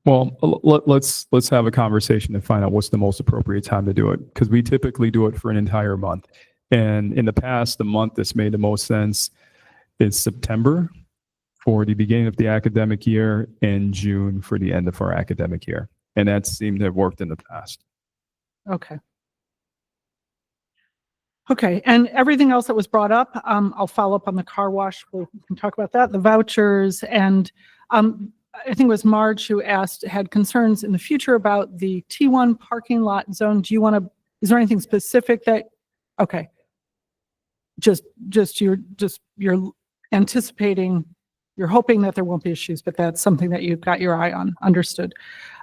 [SPEAKER 9] Well, let's have a conversation and find out what's the most appropriate time to do it, because we typically do it for an entire month. And in the past, the month that's made the most sense is September. for the beginning of the academic year and June for the end of our academic year. And that seemed to have worked in the past.
[SPEAKER 1] Okay. Okay, and everything else that was brought up, I'll follow up on the car wash. We can talk about that, the vouchers, and I think it was Marge who had concerns in the future about the T1 parking lot zone. Do you want to, is there anything specific that, okay. You're anticipating, you're hoping that there won't be issues, but that's something that you've got your eye on, understood.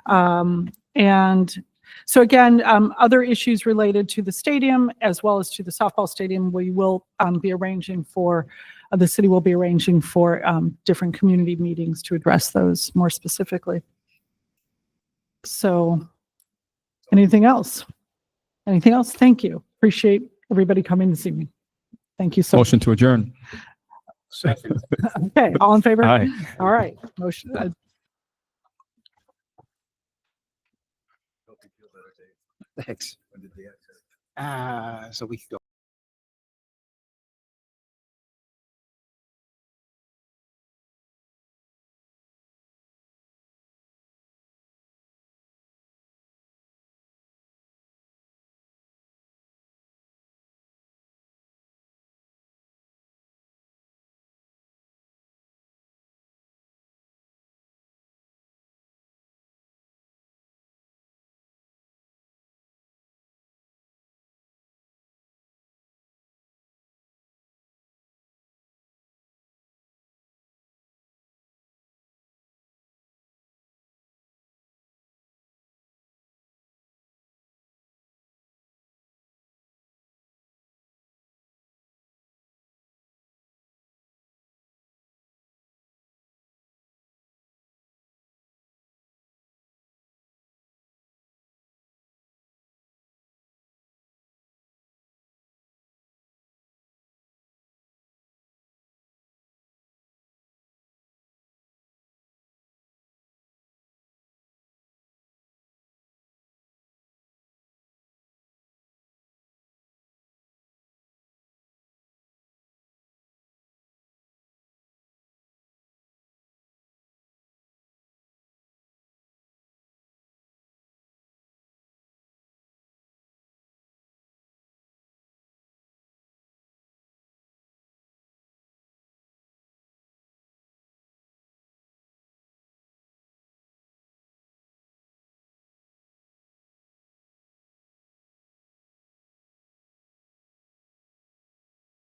[SPEAKER 1] And so again, other issues related to the stadium as well as to the softball stadium, we will be arranging for, the city will be arranging for different community meetings to address those more specifically. So anything else? Anything else? Thank you. Appreciate everybody coming this evening. Thank you so much.
[SPEAKER 9] Motion to adjourn.
[SPEAKER 1] Okay, all in favor?
[SPEAKER 9] Aye.
[SPEAKER 1] All right, motion.
[SPEAKER 12] Thanks. So we could go.